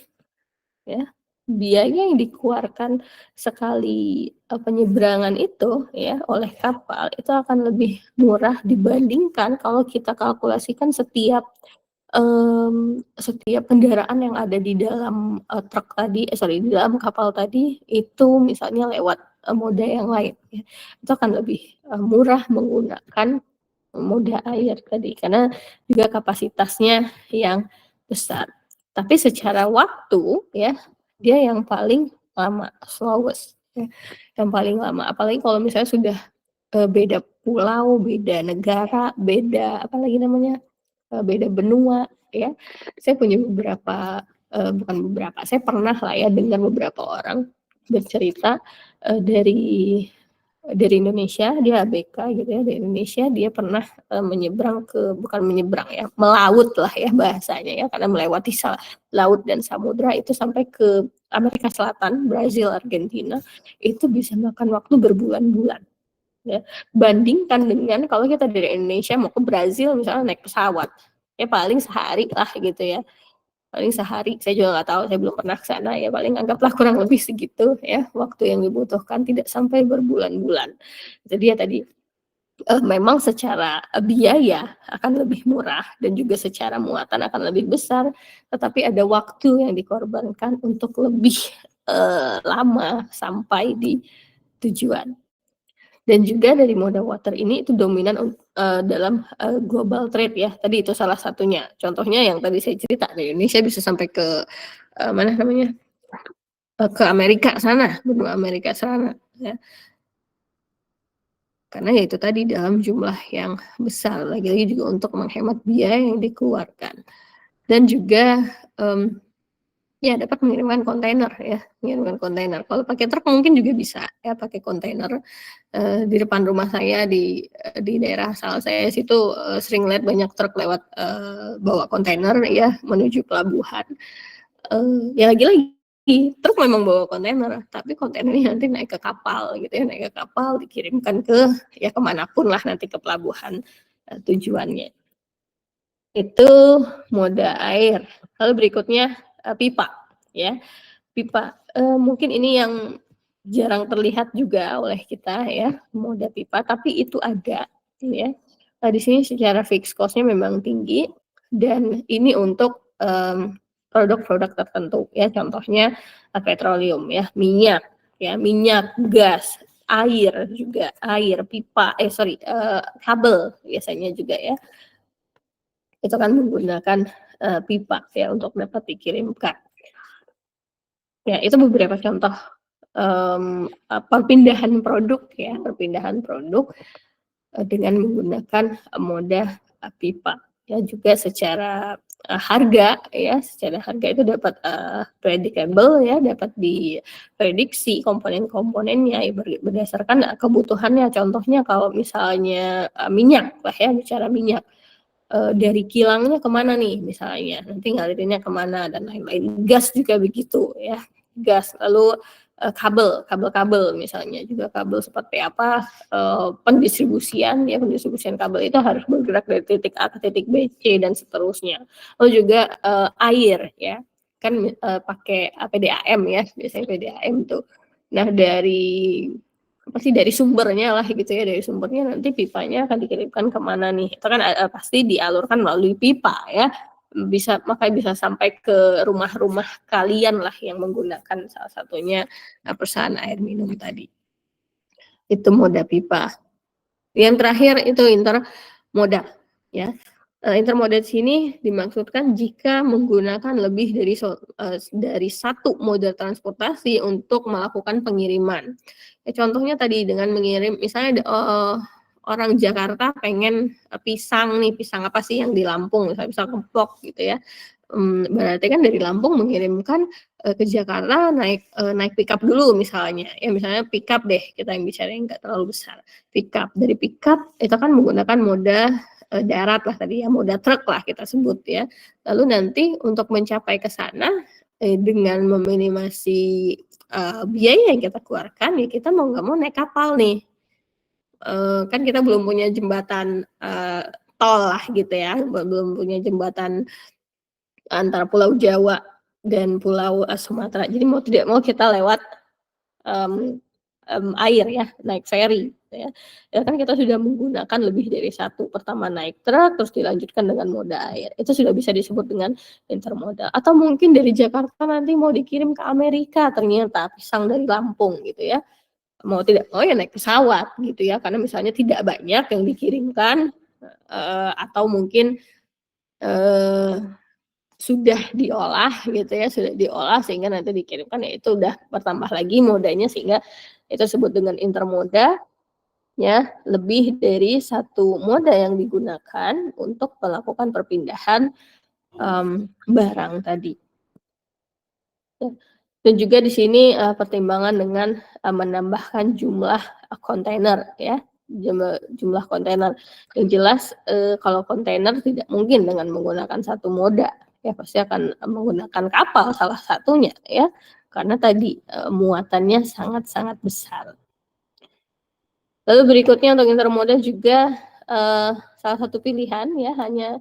ya, biaya yang dikeluarkan sekali, penyeberangan itu ya, oleh kapal, itu akan lebih murah dibandingkan kalau kita kalkulasikan setiap kendaraan yang ada di dalam, truk tadi di dalam kapal tadi, itu misalnya lewat, moda yang lain ya. Itu akan lebih, murah menggunakan moda air tadi, karena juga kapasitasnya yang besar. Tapi secara waktu ya, dia yang paling lama, slowest ya, yang paling lama. Apalagi kalau misalnya sudah, beda pulau, beda negara, beda apalagi namanya, beda benua ya. Saya punya beberapa, bukan beberapa, saya pernah lah ya dengar beberapa orang bercerita, dari Indonesia, dia ABK gitu ya, dari Indonesia dia pernah, menyeberang bukan menyeberang ya, melaut lah ya bahasanya ya, karena melewati laut dan samudra itu sampai ke Amerika Selatan, Brazil, Argentina, itu bisa makan waktu berbulan-bulan ya. Bandingkan dengan kalau kita dari Indonesia mau ke Brazil misalnya naik pesawat, ya paling sehari lah gitu ya. Paling sehari, saya juga nggak tahu, saya belum pernah ke sana ya, paling anggaplah kurang lebih segitu ya, waktu yang dibutuhkan tidak sampai berbulan-bulan. Jadi ya tadi, memang secara, biaya akan lebih murah dan juga secara muatan akan lebih besar, tetapi ada waktu yang dikorbankan untuk lebih, lama sampai di tujuan. Dan juga dari moda water ini itu dominan dalam, global trade ya, tadi itu salah satunya. Contohnya yang tadi saya cerita dari Indonesia bisa sampai ke, mana namanya, ke Amerika sana, benua Amerika sana ya. Karena ya itu tadi dalam jumlah yang besar, lagi-lagi juga untuk menghemat biaya yang dikeluarkan. Dan juga, ya dapat mengirimkan kontainer ya, mengirimkan kontainer. Kalau pakai truk mungkin juga bisa ya, pakai kontainer. Di depan rumah saya di daerah asal saya situ, sering lihat banyak truk lewat, bawa kontainer ya menuju pelabuhan. Ya lagi-lagi truk memang bawa kontainer, tapi kontainernya nanti naik ke kapal gitu ya, naik ke kapal dikirimkan ke ya ke manapun lah nanti ke pelabuhan, tujuannya. Itu moda air. Lalu berikutnya, pipa ya. Pipa, mungkin ini yang jarang terlihat juga oleh kita ya, moda pipa, tapi itu ada ya. Di sini secara fixed cost-nya memang tinggi dan ini untuk, produk-produk tertentu ya, contohnya, petroleum ya, minyak, gas, air juga, pipa kabel biasanya juga ya. Itu kan menggunakan, pipa ya untuk dapat dikirimkan. Ya itu beberapa contoh, perpindahan produk, dengan menggunakan, moda, pipa. ya juga secara, harga ya, secara harga itu dapat, predictable ya, dapat diprediksi komponen-komponennya ya berdasarkan, kebutuhannya. Contohnya kalau misalnya, minyak lah ya, bicara minyak, dari kilangnya kemana nih misalnya, nanti ngalirinnya kemana dan lain-lain. Gas juga begitu ya, gas. Lalu, kabel-kabel misalnya juga kabel seperti apa, pendistribusian kabel itu harus bergerak dari titik A ke titik B, C, dan seterusnya. Lalu juga, air ya, kan, pakai PDAM ya, biasanya PDAM tuh. Nah apa sih, dari sumbernya lah gitu ya, dari sumbernya nanti pipanya akan dikirimkan kemana nih, itu kan, pasti dialurkan melalui pipa ya, makanya bisa sampai ke rumah-rumah kalian lah yang menggunakan salah satunya, perusahaan air minum tadi. Itu moda pipa. Yang terakhir itu intermodal ya. Intermodal di sini dimaksudkan jika menggunakan lebih dari satu moda transportasi untuk melakukan pengiriman. Ya contohnya tadi dengan mengirim misalnya orang Jakarta pengen, pisang nih, pisang apa sih yang di Lampung, misalnya pisang keplok gitu ya. Berarti kan dari Lampung mengirimkan, ke Jakarta naik pickup dulu misalnya, ya misalnya pickup deh kita yang bicara yang nggak terlalu besar. Pickup, dari pickup itu kan menggunakan moda, darat lah tadi ya, moda truk lah kita sebut ya. Lalu nanti untuk mencapai ke sana, dengan meminimasi, biaya yang kita keluarkan, ya kita mau nggak mau naik kapal nih. Kan kita belum punya jembatan, tol lah gitu ya, belum punya jembatan antara Pulau Jawa dan Pulau, Sumatera. Jadi mau tidak mau kita lewat, mmm air ya, naik feri gitu ya. Ya kan kita sudah menggunakan lebih dari satu, pertama naik truk, terus dilanjutkan dengan moda air. Itu sudah bisa disebut dengan intermodal. Atau mungkin dari Jakarta nanti mau dikirim ke Amerika ternyata pisang dari Lampung gitu ya. Mau tidak mau ya naik pesawat gitu ya, karena misalnya tidak banyak yang dikirimkan, atau mungkin, eee sudah diolah gitu ya, sudah diolah sehingga nanti dikirimkan, ya itu udah bertambah lagi modanya sehingga itu disebut dengan intermoda, ya, lebih dari satu moda yang digunakan untuk melakukan perpindahan, barang tadi. Ya, dan juga di sini, pertimbangan dengan, menambahkan jumlah, kontainer ya, jumlah kontainer. Yang jelas, kalau kontainer tidak mungkin dengan menggunakan satu moda, ya pasti akan, menggunakan kapal salah satunya ya, karena tadi, muatannya sangat-sangat besar. Lalu berikutnya untuk intermoda juga, salah satu pilihan ya, hanya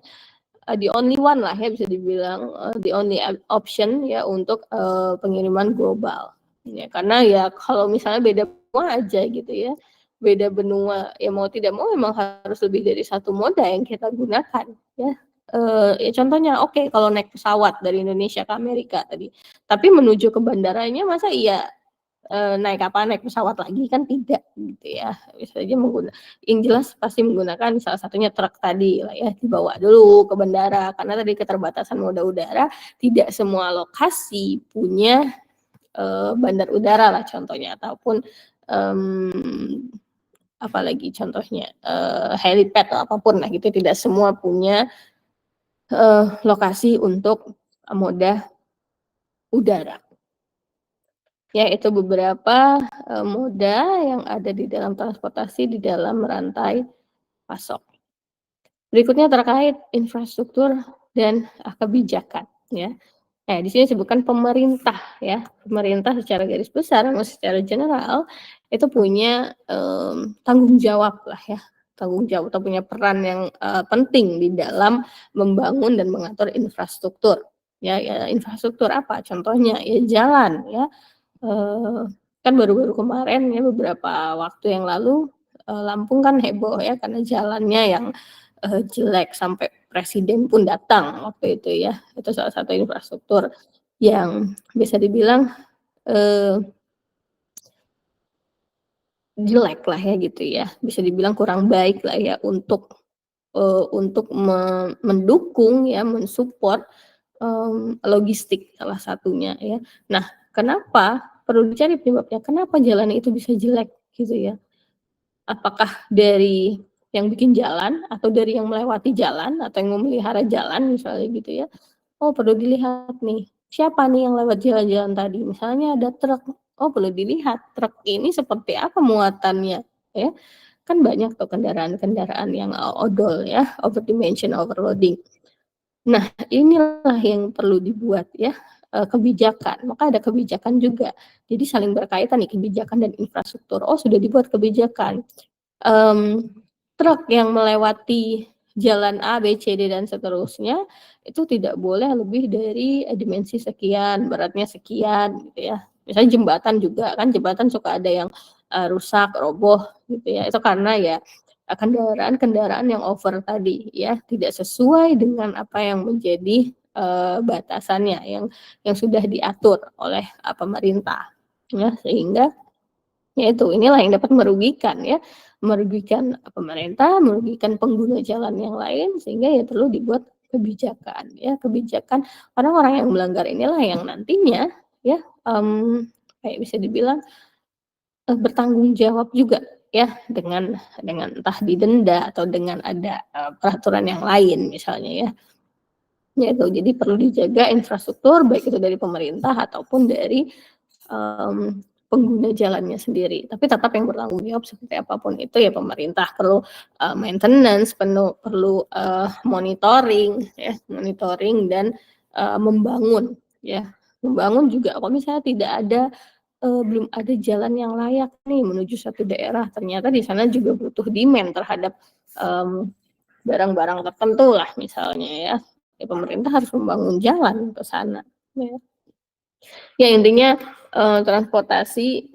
the only one lah ya bisa dibilang, the only option ya untuk, pengiriman global. Ya karena ya kalau misalnya beda benua aja gitu ya, beda benua, ya mau tidak mau memang harus lebih dari satu moda yang kita gunakan ya. Ya contohnya oke kalau naik pesawat dari Indonesia ke Amerika tadi, tapi menuju ke bandaranya masa iya, naik apa, naik pesawat lagi, kan tidak gitu ya. Bisa aja yang jelas pasti menggunakan salah satunya truk tadi lah ya, dibawa dulu ke bandara karena tadi keterbatasan moda udara, tidak semua lokasi punya, bandar udara lah contohnya ataupun, mmm, apalagi contohnya, helipad atau apapun lah gitu, tidak semua punya, lokasi untuk, moda udara. Ya, itu beberapa, moda yang ada di dalam transportasi di dalam rantai pasok. Berikutnya terkait infrastruktur dan, kebijakan ya. Nah, di sini disebutkan pemerintah ya, pemerintah secara garis besar atau secara general itu punya, tanggung jawab lah ya, tanggung jawab atau punya peran yang, penting di dalam membangun dan mengatur infrastruktur. Ya, infrastruktur apa? Contohnya ya jalan ya, Eee, kan baru-baru kemarin ya beberapa waktu yang lalu, Lampung kan heboh ya karena jalannya yang, jelek sampai presiden pun datang waktu itu ya. Itu salah satu infrastruktur yang bisa dibilang, eee, jelek lah ya gitu ya, bisa dibilang kurang baik lah ya untuk mendukung ya, mensupport, logistik salah satunya ya. Nah, kenapa? Perlu dicari penyebabnya, kenapa jalan itu bisa jelek gitu ya. Apakah dari yang bikin jalan atau dari yang melewati jalan atau yang memelihara jalan misalnya gitu ya. Oh perlu dilihat nih, siapa nih yang lewat jalan-jalan tadi? Misalnya ada truk, oh perlu dilihat truk ini seperti apa muatannya ya. Kan banyak tuh kendaraan-kendaraan yang odol ya, over dimension, overloading. Nah, inilah yang perlu dibuat ya, kebijakan, maka ada kebijakan juga. Jadi saling berkaitan nih kebijakan dan infrastruktur. Oh sudah dibuat kebijakan, mmm, truk yang melewati jalan A, B, C, D, dan seterusnya, itu tidak boleh lebih dari, dimensi sekian, beratnya sekian gitu ya. Misalnya jembatan juga, kan jembatan suka ada yang, rusak, roboh gitu ya, itu karena ya, kendaraan-kendaraan yang over tadi ya, tidak sesuai dengan apa yang menjadi, batasannya yang sudah diatur oleh, pemerintah ya, sehingga ya itu, inilah yang dapat merugikan ya, merugikan pemerintah, merugikan pengguna jalan yang lain, sehingga ya perlu dibuat kebijakan ya, kebijakan orang-orang yang melanggar inilah yang nantinya ya, kayak bisa dibilang, bertanggung jawab juga ya dengan entah didenda atau dengan ada, peraturan yang lain misalnya ya. Ya itu, jadi perlu dijaga infrastruktur baik itu dari pemerintah ataupun dari, mmm, pengguna jalannya sendiri. Tapi tetap yang bertanggung jawab seperti apapun itu ya pemerintah perlu, maintenance, perlu, monitoring ya, monitoring dan, membangun ya. Membangun juga kalau misalnya tidak ada, belum ada jalan yang layak nih menuju suatu daerah, ternyata di sana juga butuh demand terhadap, mmm, barang-barang tertentu lah misalnya ya. Ya pemerintah harus membangun jalan ke sana, ya. Ya intinya, transportasi,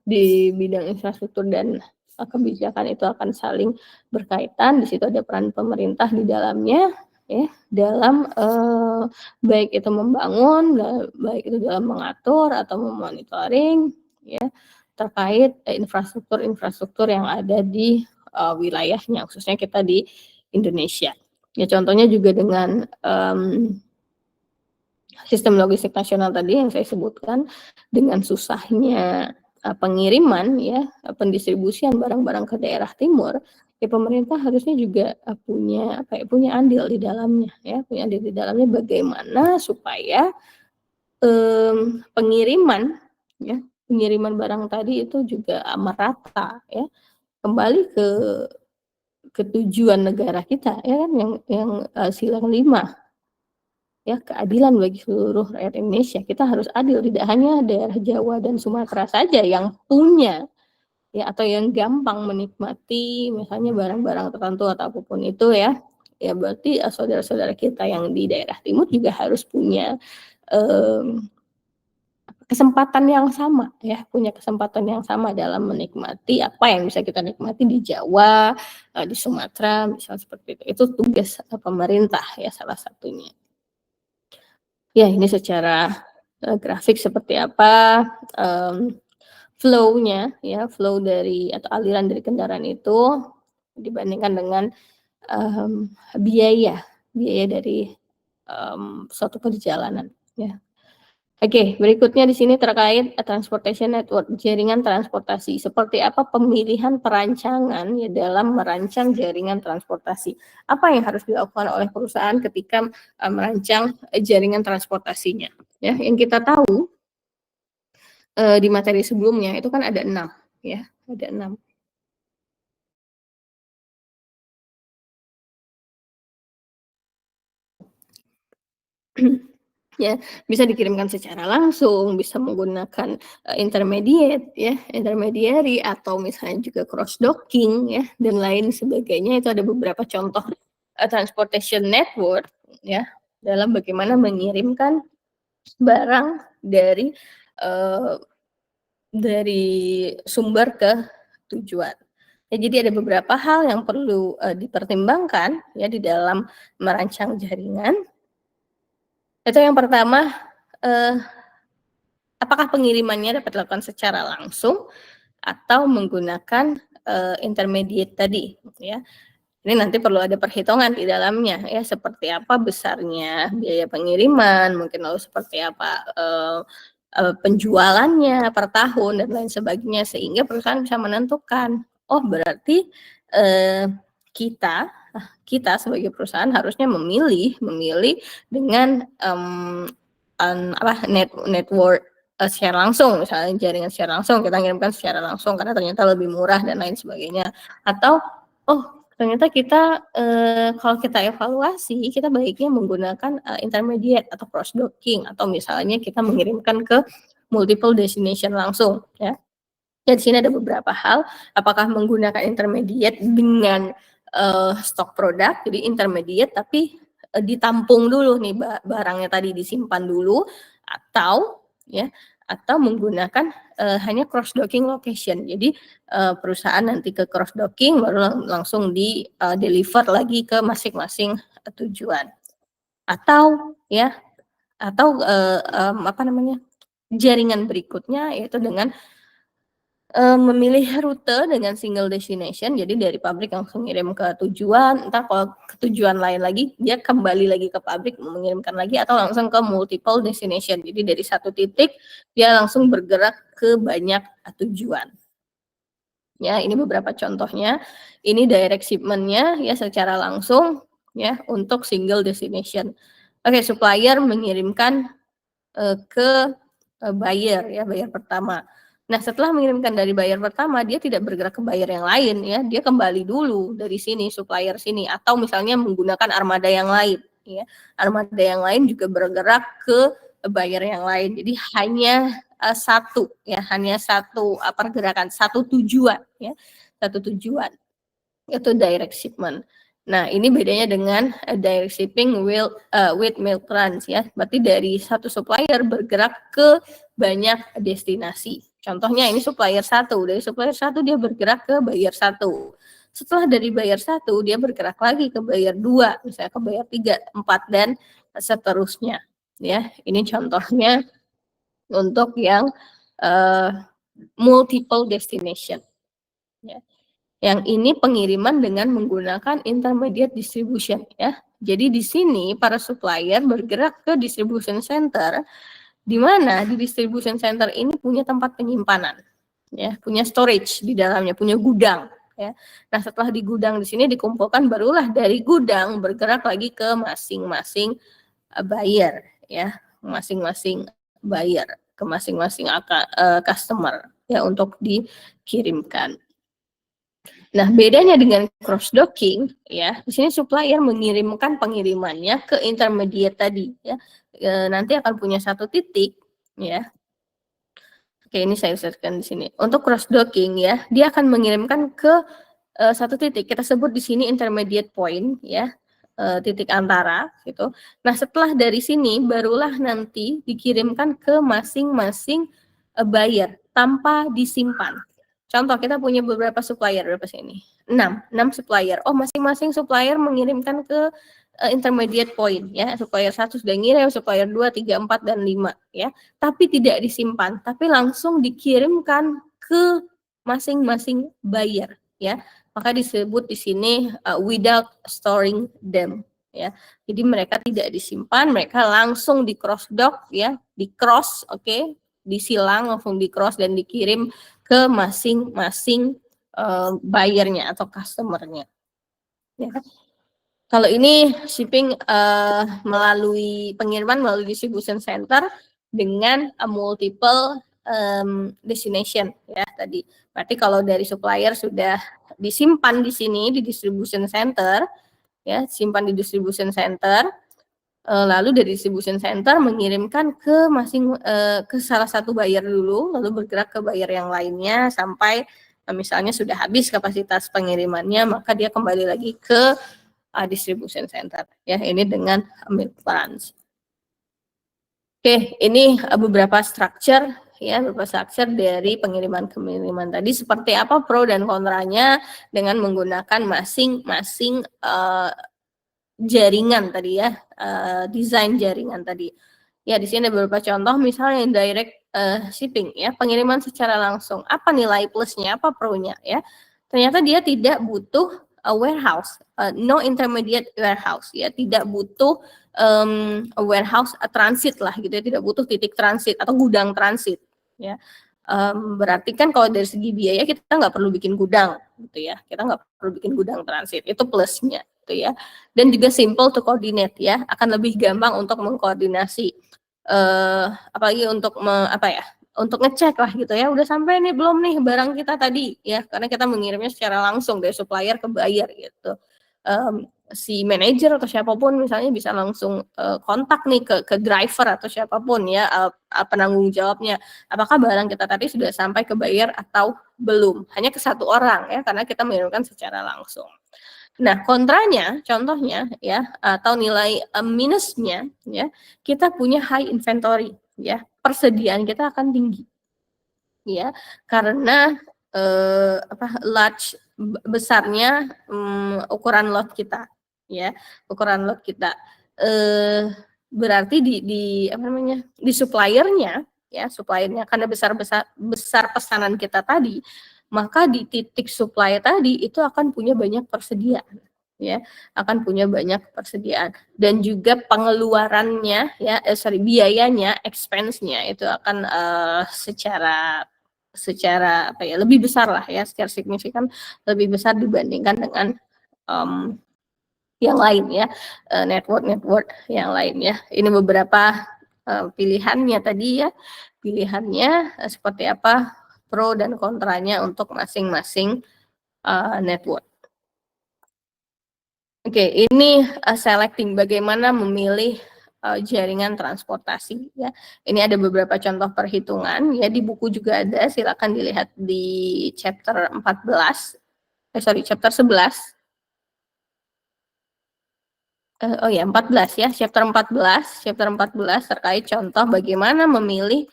di bidang infrastruktur dan, kebijakan itu akan saling berkaitan, di situ ada peran pemerintah di dalamnya, ya, dalam, baik itu membangun, baik itu dalam mengatur atau memonitoring, ya, terkait, infrastruktur-infrastruktur yang ada di, wilayahnya, khususnya kita di Indonesia. Ya contohnya juga dengan, sistem logistik nasional tadi yang saya sebutkan, dengan susahnya, pengiriman ya, pendistribusian barang-barang ke daerah timur, ya pemerintah harusnya juga, punya apa ya, punya andil di dalamnya ya, punya andil di dalamnya bagaimana supaya, pengiriman ya, pengiriman barang tadi itu juga, merata ya, kembali ke tujuan negara kita ya kan yang, sila kelima. Ya, keadilan bagi seluruh rakyat Indonesia. Kita harus adil, tidak hanya daerah Jawa dan Sumatera saja yang punya, ya, atau yang gampang menikmati misalnya barang-barang tertentu atau apapun itu ya. Ya berarti, saudara-saudara kita yang di daerah timur juga harus punya, mmm, kesempatan yang sama ya, punya kesempatan yang sama dalam menikmati apa yang bisa kita nikmati di Jawa, di Sumatera, misal seperti itu. Itu tugas, pemerintah ya salah satunya. Ya, ini secara, grafik seperti apa, mmm, flow-nya ya, flow dari atau aliran dari kendaraan itu dibandingkan dengan, biaya biaya dari, suatu perjalanan, ya. Oke, berikutnya di sini terkait, transportation network, jaringan transportasi. Seperti apa pemilihan perancangan ya dalam merancang jaringan transportasi? Apa yang harus dilakukan oleh perusahaan ketika, merancang, jaringan transportasinya? Ya, yang kita tahu, di materi sebelumnya itu kan ada 6 ya, ada 6. Ya, bisa dikirimkan secara langsung, bisa menggunakan, intermediate ya, intermediary atau misalnya juga cross docking ya, dan lain sebagainya. Itu ada beberapa contoh, transportation network ya, dalam bagaimana mengirimkan barang eee, dari sumber ke tujuan. Ya jadi ada beberapa hal yang perlu, dipertimbangkan ya di dalam merancang jaringan. Itu yang pertama, eee apakah pengirimannya dapat dilakukan secara langsung atau menggunakan, intermediate tadi, ya. Ini nanti perlu ada perhitungan di dalamnya ya, seperti apa besarnya biaya pengiriman, mungkin lalu seperti apa, penjualannya per tahun dan lain sebagainya, sehingga perusahaan bisa menentukan. oh berarti kita sebagai perusahaan harusnya memilih dengan network secara langsung, misalnya jaringan secara langsung, kita ngirimkan secara langsung karena ternyata lebih murah dan lain sebagainya. Atau ternyata kita kalau kita evaluasi, kita baiknya menggunakan intermediate atau cross docking, atau misalnya kita mengirimkan ke multiple destination langsung, ya. Ya di sini ada beberapa hal, apakah menggunakan intermediate dengan stok produk, jadi intermediate tapi ditampung dulu nih barangnya tadi, disimpan dulu, atau menggunakan hanya cross docking location. Jadi perusahaan nanti ke cross docking baru langsung di deliver lagi ke masing-masing tujuan. Atau jaringan berikutnya yaitu dengan memilih rute dengan single destination, jadi dari pabrik langsung ngirim ke tujuan, entar kalau ke tujuan lain lagi, dia kembali lagi ke pabrik mengirimkan lagi, atau langsung ke multiple destination. Jadi dari satu titik, dia langsung bergerak ke banyak tujuan. Ya, ini beberapa contohnya. Ini direct shipment-nya ya secara langsung ya untuk single destination. Oke, supplier mengirimkan ke buyer ya, buyer pertama. Nah, setelah mengirimkan dari buyer pertama, dia tidak bergerak ke buyer yang lain ya, dia kembali dulu dari sini, supplier sini, atau misalnya menggunakan armada yang lain ya. Armada yang lain juga bergerak ke buyer yang lain. Jadi hanya satu pergerakan, satu tujuan ya. Satu tujuan. Itu direct shipment. Nah, ini bedanya dengan direct shipping with milk runs ya. Berarti dari satu supplier bergerak ke banyak destinasi. Contohnya ini supplier 1. Dari supplier 1 dia bergerak ke buyer 1. Setelah dari buyer 1 dia bergerak lagi ke buyer 2, misalnya ke buyer 3, 4 dan seterusnya. Ya, ini contohnya untuk yang multiple destination. Ya. Yang ini pengiriman dengan menggunakan intermediate distribution ya. Jadi di sini para supplier bergerak ke distribution center, di mana di distribution center ini punya tempat penyimpanan, ya, punya storage di dalamnya, punya gudang. Ya. Nah setelah di gudang di sini dikumpulkan, barulah dari gudang bergerak lagi ke masing-masing buyer, ya, masing-masing buyer, ke masing-masing customer ya untuk dikirimkan. Nah, bedanya dengan cross docking ya, di sini supplier mengirimkan pengirimannya ke intermediate tadi ya. Nanti akan punya satu titik ya. Oke, ini saya setkan di sini. Untuk cross docking ya, dia akan mengirimkan ke satu titik. Kita sebut di sini intermediate point ya. Titik antara gitu. Nah, setelah dari sini barulah nanti dikirimkan ke masing-masing buyer tanpa disimpan. Contoh, kita punya beberapa supplier, berapa sih ini? 6 supplier. Oh, masing-masing supplier mengirimkan ke intermediate point ya. Supplier 1 sudah ngirim, supplier 2, 3, 4 dan 5 ya. Tapi tidak disimpan, tapi langsung dikirimkan ke masing-masing buyer ya. Maka disebut di sini without storing them ya. Jadi mereka tidak disimpan, mereka langsung di cross dock ya, di cross, oke, disilang langsung di cross dan dikirim ke masing-masing buyernya atau customernya. Ya. Kalau ini shipping melalui pengiriman melalui distribution center dengan multiple destination ya tadi. Berarti kalau dari supplier sudah disimpan di sini di distribution center ya, simpan di distribution center, lalu dari distribution center mengirimkan ke ke salah satu buyer dulu, lalu bergerak ke buyer yang lainnya sampai misalnya sudah habis kapasitas pengirimannya, maka dia kembali lagi ke distribution center ya. Ini dengan milk runs. Oke, ini beberapa structure ya, beberapa structure dari pengiriman tadi, seperti apa pro dan kontranya dengan menggunakan masing-masing jaringan tadi ya, desain jaringan tadi. Ya, di sini ada beberapa contoh, misalnya yang direct shipping ya, pengiriman secara langsung. Apa nilai plusnya, apa pro-nya ya? Ternyata dia tidak butuh warehouse, no intermediate warehouse ya, tidak butuh warehouse transit lah gitu ya, tidak butuh titik transit atau gudang transit ya. Berarti kan kalau dari segi biaya kita nggak perlu bikin gudang gitu ya. Kita nggak perlu bikin gudang transit, itu plusnya gitu ya. Dan juga simple to coordinate ya, akan lebih gampang untuk mengkoordinasi, apalagi untuk untuk ngecek lah gitu ya, udah sampai nih belum nih barang kita tadi ya, karena kita mengirimnya secara langsung dari supplier ke buyer gitu. Si manajer atau siapapun misalnya bisa langsung kontak nih ke driver atau siapapun ya, penanggung jawabnya, apakah barang kita tadi sudah sampai ke buyer atau belum, hanya ke satu orang ya, karena kita mengirimkan secara langsung. Nah, kontranya, contohnya ya, atau nilai minusnya ya, kita punya high inventory ya, persediaan kita akan tinggi ya, karena besarnya ukuran lot kita ya, ukuran lot kita. Berarti di suppliernya ya, suppliernya karena besar pesanan kita tadi, maka di titik supply tadi itu akan punya banyak persediaan ya, akan punya banyak persediaan, dan juga pengeluarannya ya, biayanya, expense-nya itu akan secara lebih besar lah ya, secara signifikan lebih besar dibandingkan dengan yang lain ya, network yang lain ya. Ini beberapa pilihannya tadi ya, pilihannya seperti apa pro dan kontranya untuk masing-masing network. Oke, ini selecting bagaimana memilih jaringan transportasi ya. Ini ada beberapa contoh perhitungan ya, di buku juga ada, silakan dilihat di chapter 11. Oh ya, 14 ya, chapter 14 terkait contoh bagaimana memilih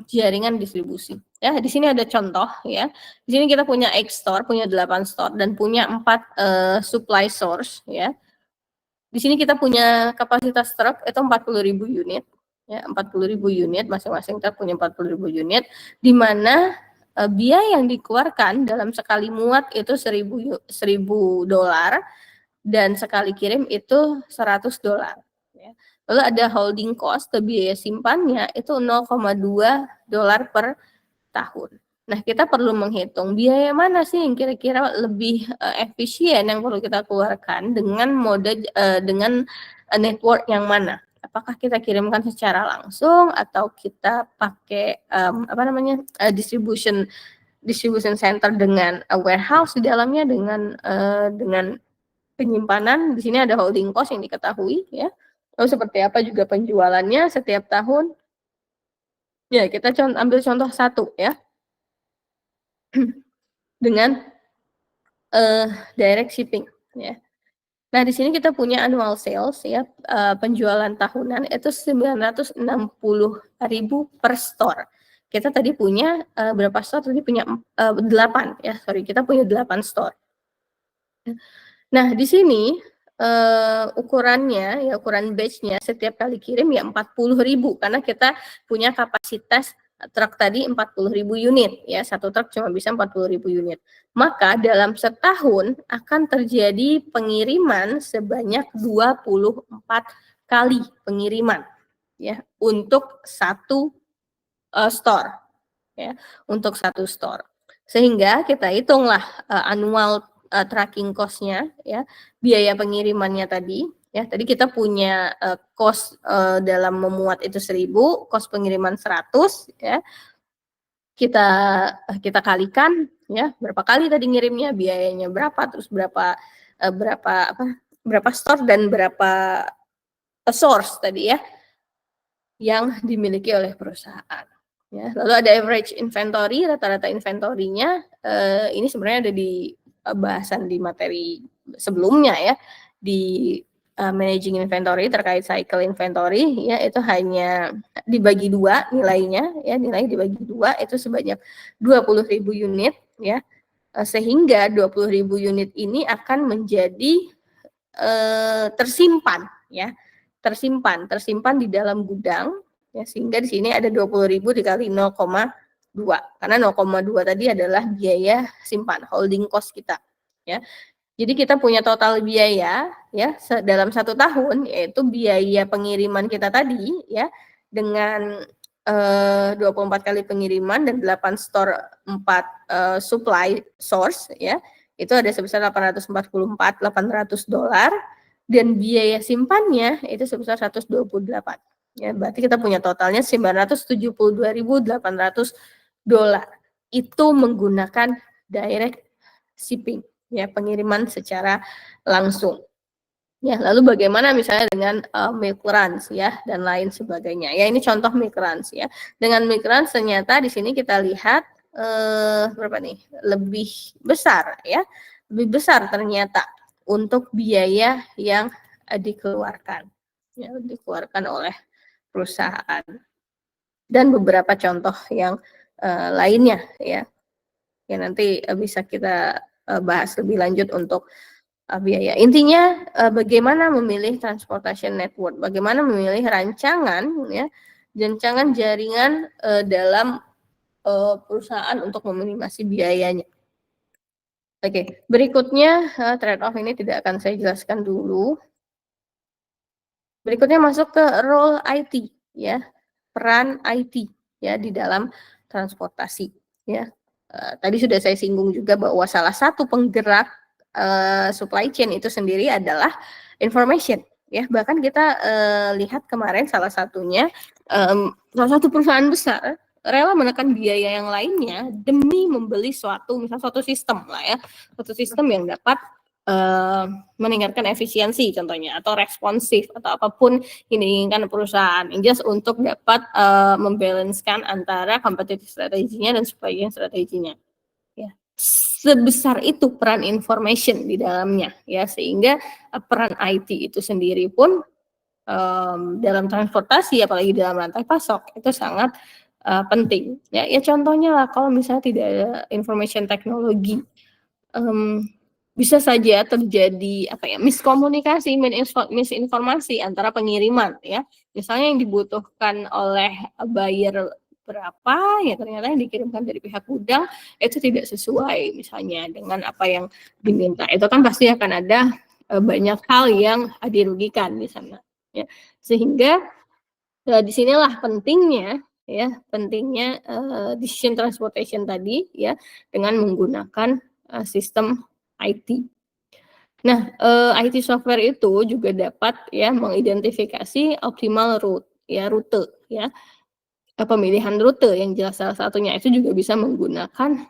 jaringan distribusi. Ya, di sini ada contoh ya. Di sini kita punya X store, punya 8 store dan punya 4 supply source ya. Di sini kita punya kapasitas truk itu 40.000 unit ya, 40.000 unit, masing-masing truk punya 40.000 unit, di mana biaya yang dikeluarkan dalam sekali muat itu $1.000 dan sekali kirim itu $100 ya. Lalu ada holding cost atau biaya simpannya itu $0,2 per tahun. Nah, kita perlu menghitung biaya mana sih yang kira-kira lebih efisien yang perlu kita keluarkan dengan dengan network yang mana. Apakah kita kirimkan secara langsung atau kita pakai distribution center dengan warehouse di dalamnya, dengan penyimpanan. Di sini ada holding cost yang diketahui ya. Lalu seperti apa juga penjualannya setiap tahun. Ya, kita ambil contoh satu ya. Dengan direct shipping ya. Nah, di sini kita punya annual sales ya, penjualan tahunan itu 960.000 per store. Kita tadi punya berapa store? Tadi punya 8 ya, sorry, kita punya 8 store. Nah, di sini ukurannya ya, ukuran batch-nya setiap kali kirim ya 40.000 karena kita punya kapasitas truk tadi 40.000 unit ya, satu truk cuma bisa 40.000 unit. Maka dalam setahun akan terjadi pengiriman sebanyak 24 kali pengiriman ya, untuk satu store ya, untuk satu store. Sehingga kita hitunglah annual tracking cost-nya ya, biaya pengirimannya tadi ya. Tadi kita punya cost dalam memuat itu 1.000, cost pengiriman 100 ya. Kita kalikan ya, berapa kali tadi ngirimnya, biayanya berapa, terus berapa store dan berapa source tadi ya yang dimiliki oleh perusahaan. Ya, lalu ada average inventory, rata-rata inventory-nya, ini sebenarnya ada di bahasan di materi sebelumnya ya, di managing inventory terkait cycle inventory ya, itu hanya dibagi 2 nilainya ya, nilai dibagi 2 itu sebanyak 20.000 unit ya, sehingga 20.000 unit ini akan menjadi tersimpan ya, tersimpan di dalam gudang ya, sehingga di sini ada 20.000 dikali 0,2 karena 0,2 tadi adalah biaya simpan, holding cost kita ya. Jadi kita punya total biaya ya dalam 1 tahun, yaitu biaya pengiriman kita tadi ya, dengan 24 kali pengiriman dan 8 store 4 supply source ya, itu ada sebesar $844.800 dan biaya simpannya itu sebesar 128. Ya, berarti kita punya totalnya $972.800. Itu menggunakan direct shipping, ya, pengiriman secara langsung. Ya, lalu bagaimana misalnya dengan milk runs ya dan lain sebagainya. Ya, ini contoh milk runs ya. Dengan milk runs ternyata di sini kita lihat berapa nih? Lebih besar ya. Lebih besar ternyata untuk biaya yang dikeluarkan. Ya, dikeluarkan oleh perusahaan. Dan beberapa contoh yang lainnya ya. Ya nanti bisa kita bahas lebih lanjut untuk biaya. Intinya bagaimana memilih transportation network, bagaimana memilih rancangan ya, rancangan jaringan dalam perusahaan untuk meminimasi biayanya. Oke, berikutnya trade off ini tidak akan saya jelaskan dulu. Berikutnya masuk ke role IT ya, peran IT ya di dalam transportasi ya. Tadi sudah saya singgung juga bahwa salah satu penggerak supply chain itu sendiri adalah information ya. Bahkan kita lihat kemarin salah satunya salah satu perusahaan besar rela menekan biaya yang lainnya demi membeli suatu sistem lah ya, suatu sistem yang dapat meningkatkan efisiensi contohnya atau responsif atau apapun yang diinginkan perusahaan just untuk dapat membalancekan antara competitive strateginya dan supply chain strateginya ya. Sebesar itu peran information di dalamnya ya, sehingga peran IT itu sendiri pun dalam transportasi apalagi dalam rantai pasok itu sangat penting ya. Ya contohnya lah kalau misalnya tidak ada information technology bisa saja terjadi miskomunikasi, misinformasi antara pengiriman ya. Misalnya yang dibutuhkan oleh buyer berapa ya ternyata yang dikirimkan dari pihak gudang itu tidak sesuai misalnya dengan apa yang diminta. Itu kan pasti akan ada banyak hal yang dirugikan di sana ya. Sehingga disinilah pentingnya decision transportation tadi ya dengan menggunakan sistem IT. Nah, IT software itu juga dapat ya mengidentifikasi optimal rute ya. Pemilihan rute yang jelas salah satunya itu juga bisa menggunakan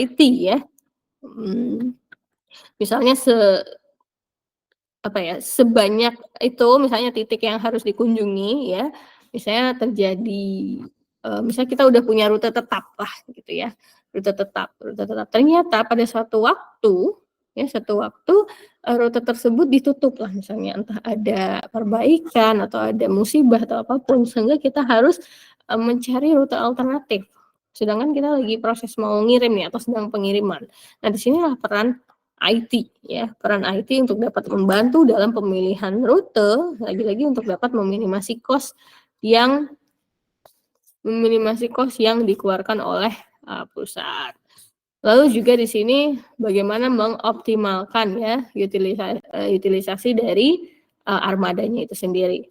IT ya. Misalnya sebanyak itu misalnya titik yang harus dikunjungi ya. Misalnya terjadi misalnya kita udah punya rute tetap lah gitu ya. Rute tetap. Ternyata pada suatu waktu rute tersebut ditutup lah misalnya entah ada perbaikan atau ada musibah atau apapun sehingga kita harus mencari rute alternatif. Sedangkan kita lagi proses mau ngirim nih atau sedang pengiriman. Nah, disinilah peran IT ya, peran IT untuk dapat membantu dalam pemilihan rute, lagi-lagi untuk dapat meminimasi kos yang dikeluarkan oleh perusahaan. Lalu juga di sini bagaimana mengoptimalkan ya utilisasi dari armadanya itu sendiri.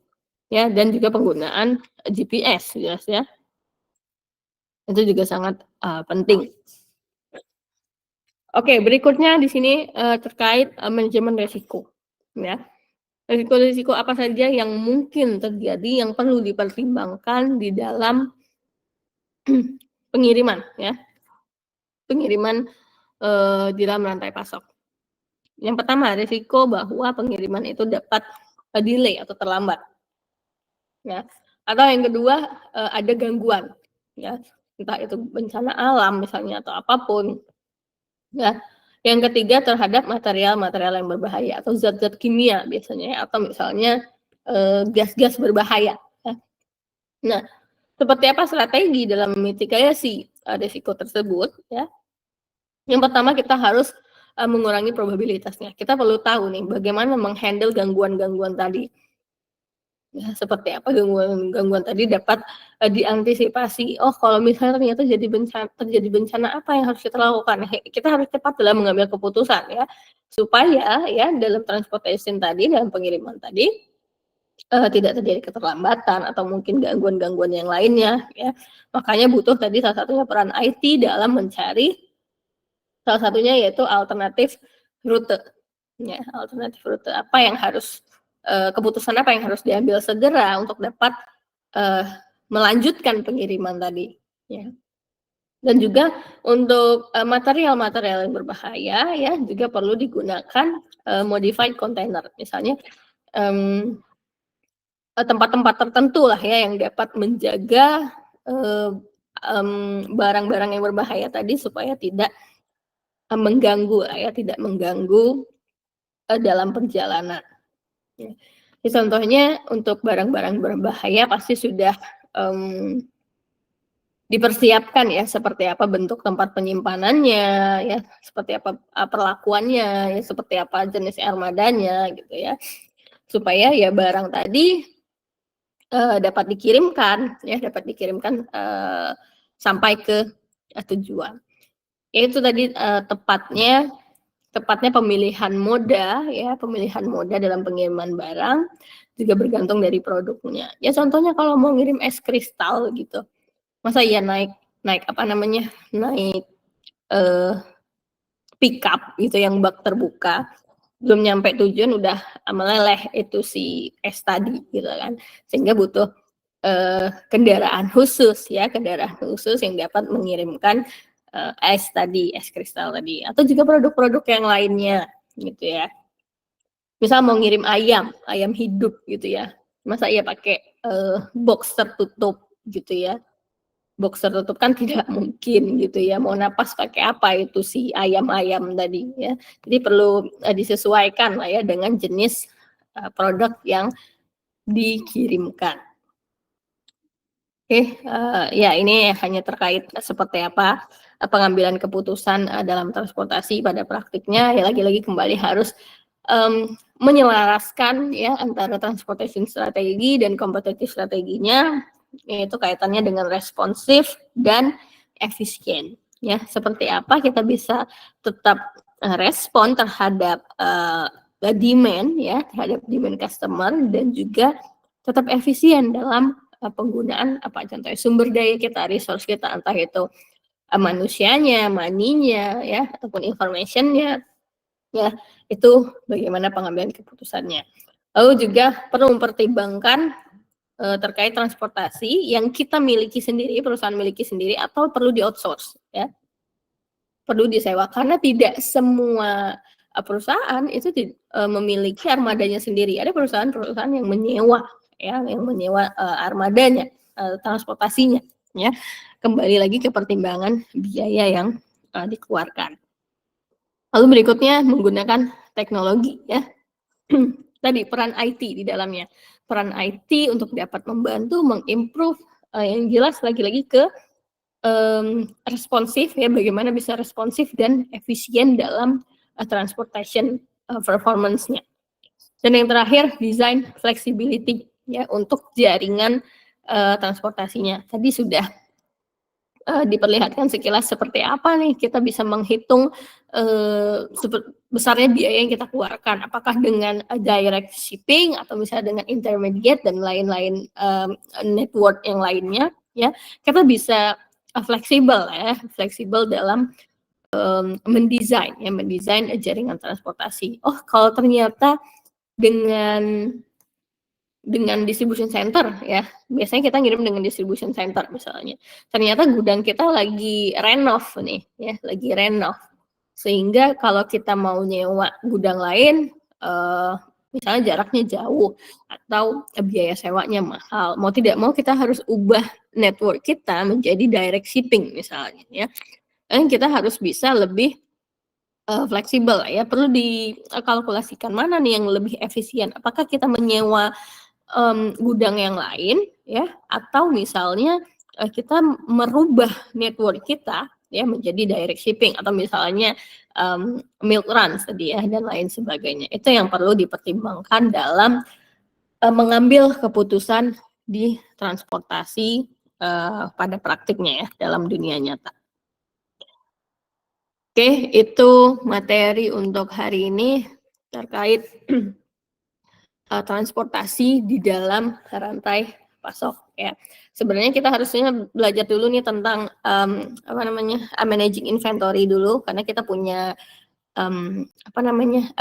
Ya, dan juga penggunaan GPS jelas ya. Itu juga sangat penting. Oke, berikutnya di sini terkait manajemen risiko ya. Risiko-risiko apa saja yang mungkin terjadi yang perlu dipertimbangkan di dalam pengiriman ya. Pengiriman di dalam rantai pasok. Yang pertama, risiko bahwa pengiriman itu dapat delay atau terlambat. Ya. Atau yang kedua, ada gangguan ya. Entah itu bencana alam misalnya atau apapun. Ya. Yang ketiga terhadap material-material yang berbahaya atau zat-zat kimia biasanya atau misalnya gas-gas berbahaya. Ya. Nah, seperti apa strategi dalam memitigasi risiko tersebut? Ya. Yang pertama kita harus mengurangi probabilitasnya. Kita perlu tahu nih bagaimana menghandle gangguan-gangguan tadi. Ya, seperti apa gangguan tadi dapat diantisipasi. Oh, kalau misalnya ternyata terjadi bencana apa yang harus kita lakukan? Kita harus cepat dalam mengambil keputusan ya, supaya ya dalam transportation tadi, dalam pengiriman tadi tidak terjadi keterlambatan atau mungkin gangguan-gangguan yang lainnya ya. Makanya butuh tadi salah satunya peran IT dalam mencari salah satunya yaitu alternatif rute. Ya, alternatif rute apa yang harus keputusan apa yang harus diambil segera untuk dapat melanjutkan pengiriman tadi ya. Dan juga untuk material-material yang berbahaya ya juga perlu digunakan modified container. Misalnya tempat-tempat tertentu lah ya yang dapat menjaga barang-barang yang berbahaya tadi supaya tidak mengganggu ya, tidak mengganggu dalam perjalanan. Ya. Contohnya untuk barang-barang berbahaya pasti sudah dipersiapkan ya seperti apa bentuk tempat penyimpanannya ya, seperti apa perlakuannya ya, seperti apa jenis armadanya gitu ya. Supaya ya barang tadi dapat dikirimkan ya, dapat dikirimkan sampai ke tujuan. Itu tadi tepatnya pemilihan moda ya, pemilihan moda dalam pengiriman barang juga bergantung dari produknya. Ya contohnya kalau mau ngirim es kristal gitu, masa iya naik apa namanya, naik pickup gitu yang bak terbuka, belum nyampe tujuan udah meleleh itu si es tadi gitu kan, sehingga butuh kendaraan khusus ya, kendaraan khusus yang dapat mengirimkan es tadi, es kristal tadi, atau juga produk-produk yang lainnya gitu ya. Misal mau ngirim ayam hidup gitu ya, masa iya pakai box tertutup gitu ya, box tertutup kan tidak mungkin gitu ya, mau napas pakai apa itu si ayam-ayam tadi ya. Jadi perlu disesuaikan lah ya dengan jenis produk yang dikirimkan. Oke, ya ini hanya terkait seperti apa pengambilan keputusan dalam transportasi pada praktiknya. Ya lagi-lagi kembali harus menyelaraskan ya antara transportation strategi dan kompetitif strateginya, yaitu kaitannya dengan responsif dan efisien. Ya, seperti apa kita bisa tetap respon terhadap demand ya, terhadap demand customer, dan juga tetap efisien dalam penggunaan apa contohnya sumber daya kita, resource kita, entah itu manusianya, maninya ya, ataupun informationnya ya, itu bagaimana pengambilan keputusannya. Lalu juga perlu mempertimbangkan terkait transportasi yang kita miliki sendiri, perusahaan miliki sendiri, atau perlu di outsource ya, perlu disewa, karena tidak semua perusahaan itu memiliki armadanya sendiri. Ada perusahaan-perusahaan yang menyewa ya, yang menyewa armadanya, transportasinya ya. Kembali lagi ke pertimbangan biaya yang dikeluarkan. Lalu berikutnya menggunakan teknologi ya. Tadi peran IT di dalamnya. Peran IT untuk dapat membantu mengimprove yang jelas lagi-lagi ke responsif ya, bagaimana bisa responsif dan efisien dalam transportation performance-nya. Dan yang terakhir design flexibility ya untuk jaringan transportasinya. Tadi sudah diperlihatkan sekilas seperti apa nih kita bisa menghitung besarnya biaya yang kita keluarkan, apakah dengan direct shipping atau misalnya dengan intermediate dan lain-lain network yang lainnya ya, kita bisa fleksibel ya, fleksibel dalam mendesain jaringan transportasi. Oh, kalau ternyata dengan distribution center ya, biasanya kita ngirim dengan distribution center misalnya. Ternyata gudang kita lagi renov nih ya, lagi renov. Sehingga kalau kita mau nyewa gudang lain, misalnya jaraknya jauh atau biaya sewanya mahal, mau tidak mau kita harus ubah network kita menjadi direct shipping misalnya ya. Dan kita harus bisa lebih fleksibel ya, perlu dikalkulasikan mana nih yang lebih efisien. Apakah kita menyewa gudang yang lain ya, atau misalnya kita merubah network kita ya menjadi direct shipping, atau misalnya milk runs tadi ya, dan lain sebagainya. Itu yang perlu dipertimbangkan dalam mengambil keputusan di transportasi pada praktiknya ya, dalam dunia nyata. Oke, itu materi untuk hari ini terkait transportasi di dalam rantai pasok ya. Sebenarnya kita harusnya belajar dulu nih tentang managing inventory dulu karena kita punya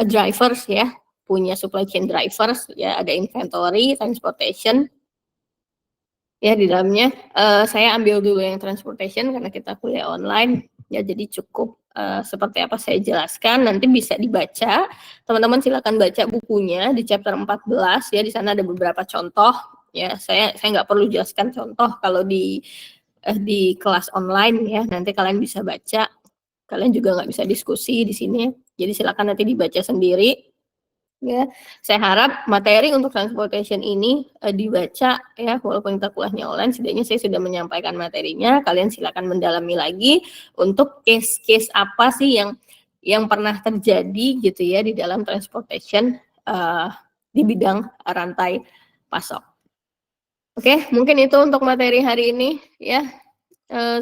drivers ya, punya supply chain drivers ya, ada inventory, transportation ya di dalamnya. Saya ambil dulu yang transportation karena kita kuliah online ya, jadi cukup seperti apa saya jelaskan nanti bisa dibaca. Teman-teman silakan baca bukunya di chapter 14 ya, di sana ada beberapa contoh ya. Saya nggak perlu jelaskan contoh kalau di kelas online ya, nanti kalian bisa baca. Kalian juga nggak bisa diskusi di sini. Jadi silakan nanti dibaca sendiri. Ya, saya harap materi untuk transportation ini dibaca ya, walaupun kita kuliahnya online, setidaknya saya sudah menyampaikan materinya. Kalian silakan mendalami lagi untuk case-case apa sih yang pernah terjadi gitu ya di dalam transportation di bidang rantai pasok. Oke, mungkin itu untuk materi hari ini ya.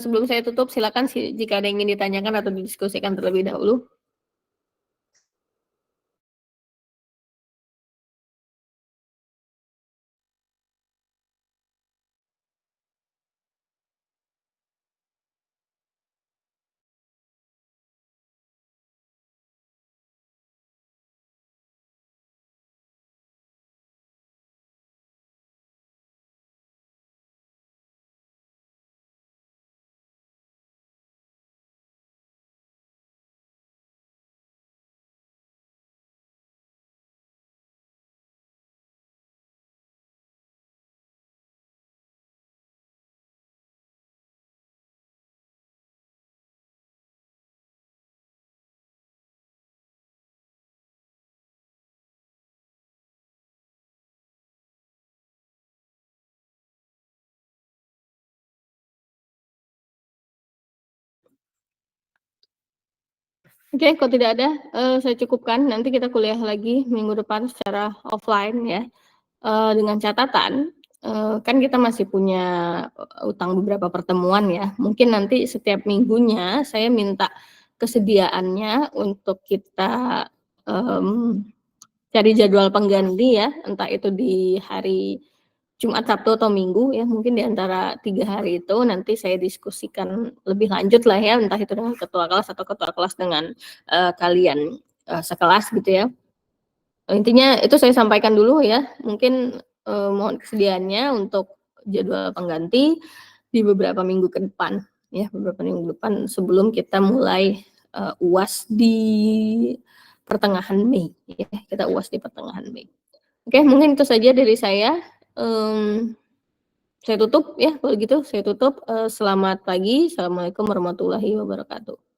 Sebelum saya tutup, silakan jika ada yang ingin ditanyakan atau didiskusikan terlebih dahulu. Oke, kalau tidak ada, saya cukupkan. Nanti kita kuliah lagi minggu depan secara offline ya. Dengan catatan, kan kita masih punya utang beberapa pertemuan ya. Mungkin nanti setiap minggunya saya minta kesediaannya untuk kita cari jadwal pengganti ya, entah itu di hari Jumat, Sabtu, atau Minggu ya, mungkin di antara 3 hari itu nanti saya diskusikan lebih lanjut lah ya, entah itu dengan ketua kelas atau ketua kelas dengan kalian sekelas gitu ya. Intinya itu saya sampaikan dulu ya, mungkin mohon kesediaannya untuk jadwal pengganti di beberapa minggu ke depan ya, beberapa minggu depan sebelum kita mulai UAS di pertengahan Mei ya, kita UAS di pertengahan Mei. Oke, mungkin itu saja dari saya. Saya tutup ya, kalau gitu saya tutup. Selamat pagi, assalamualaikum warahmatullahi wabarakatuh.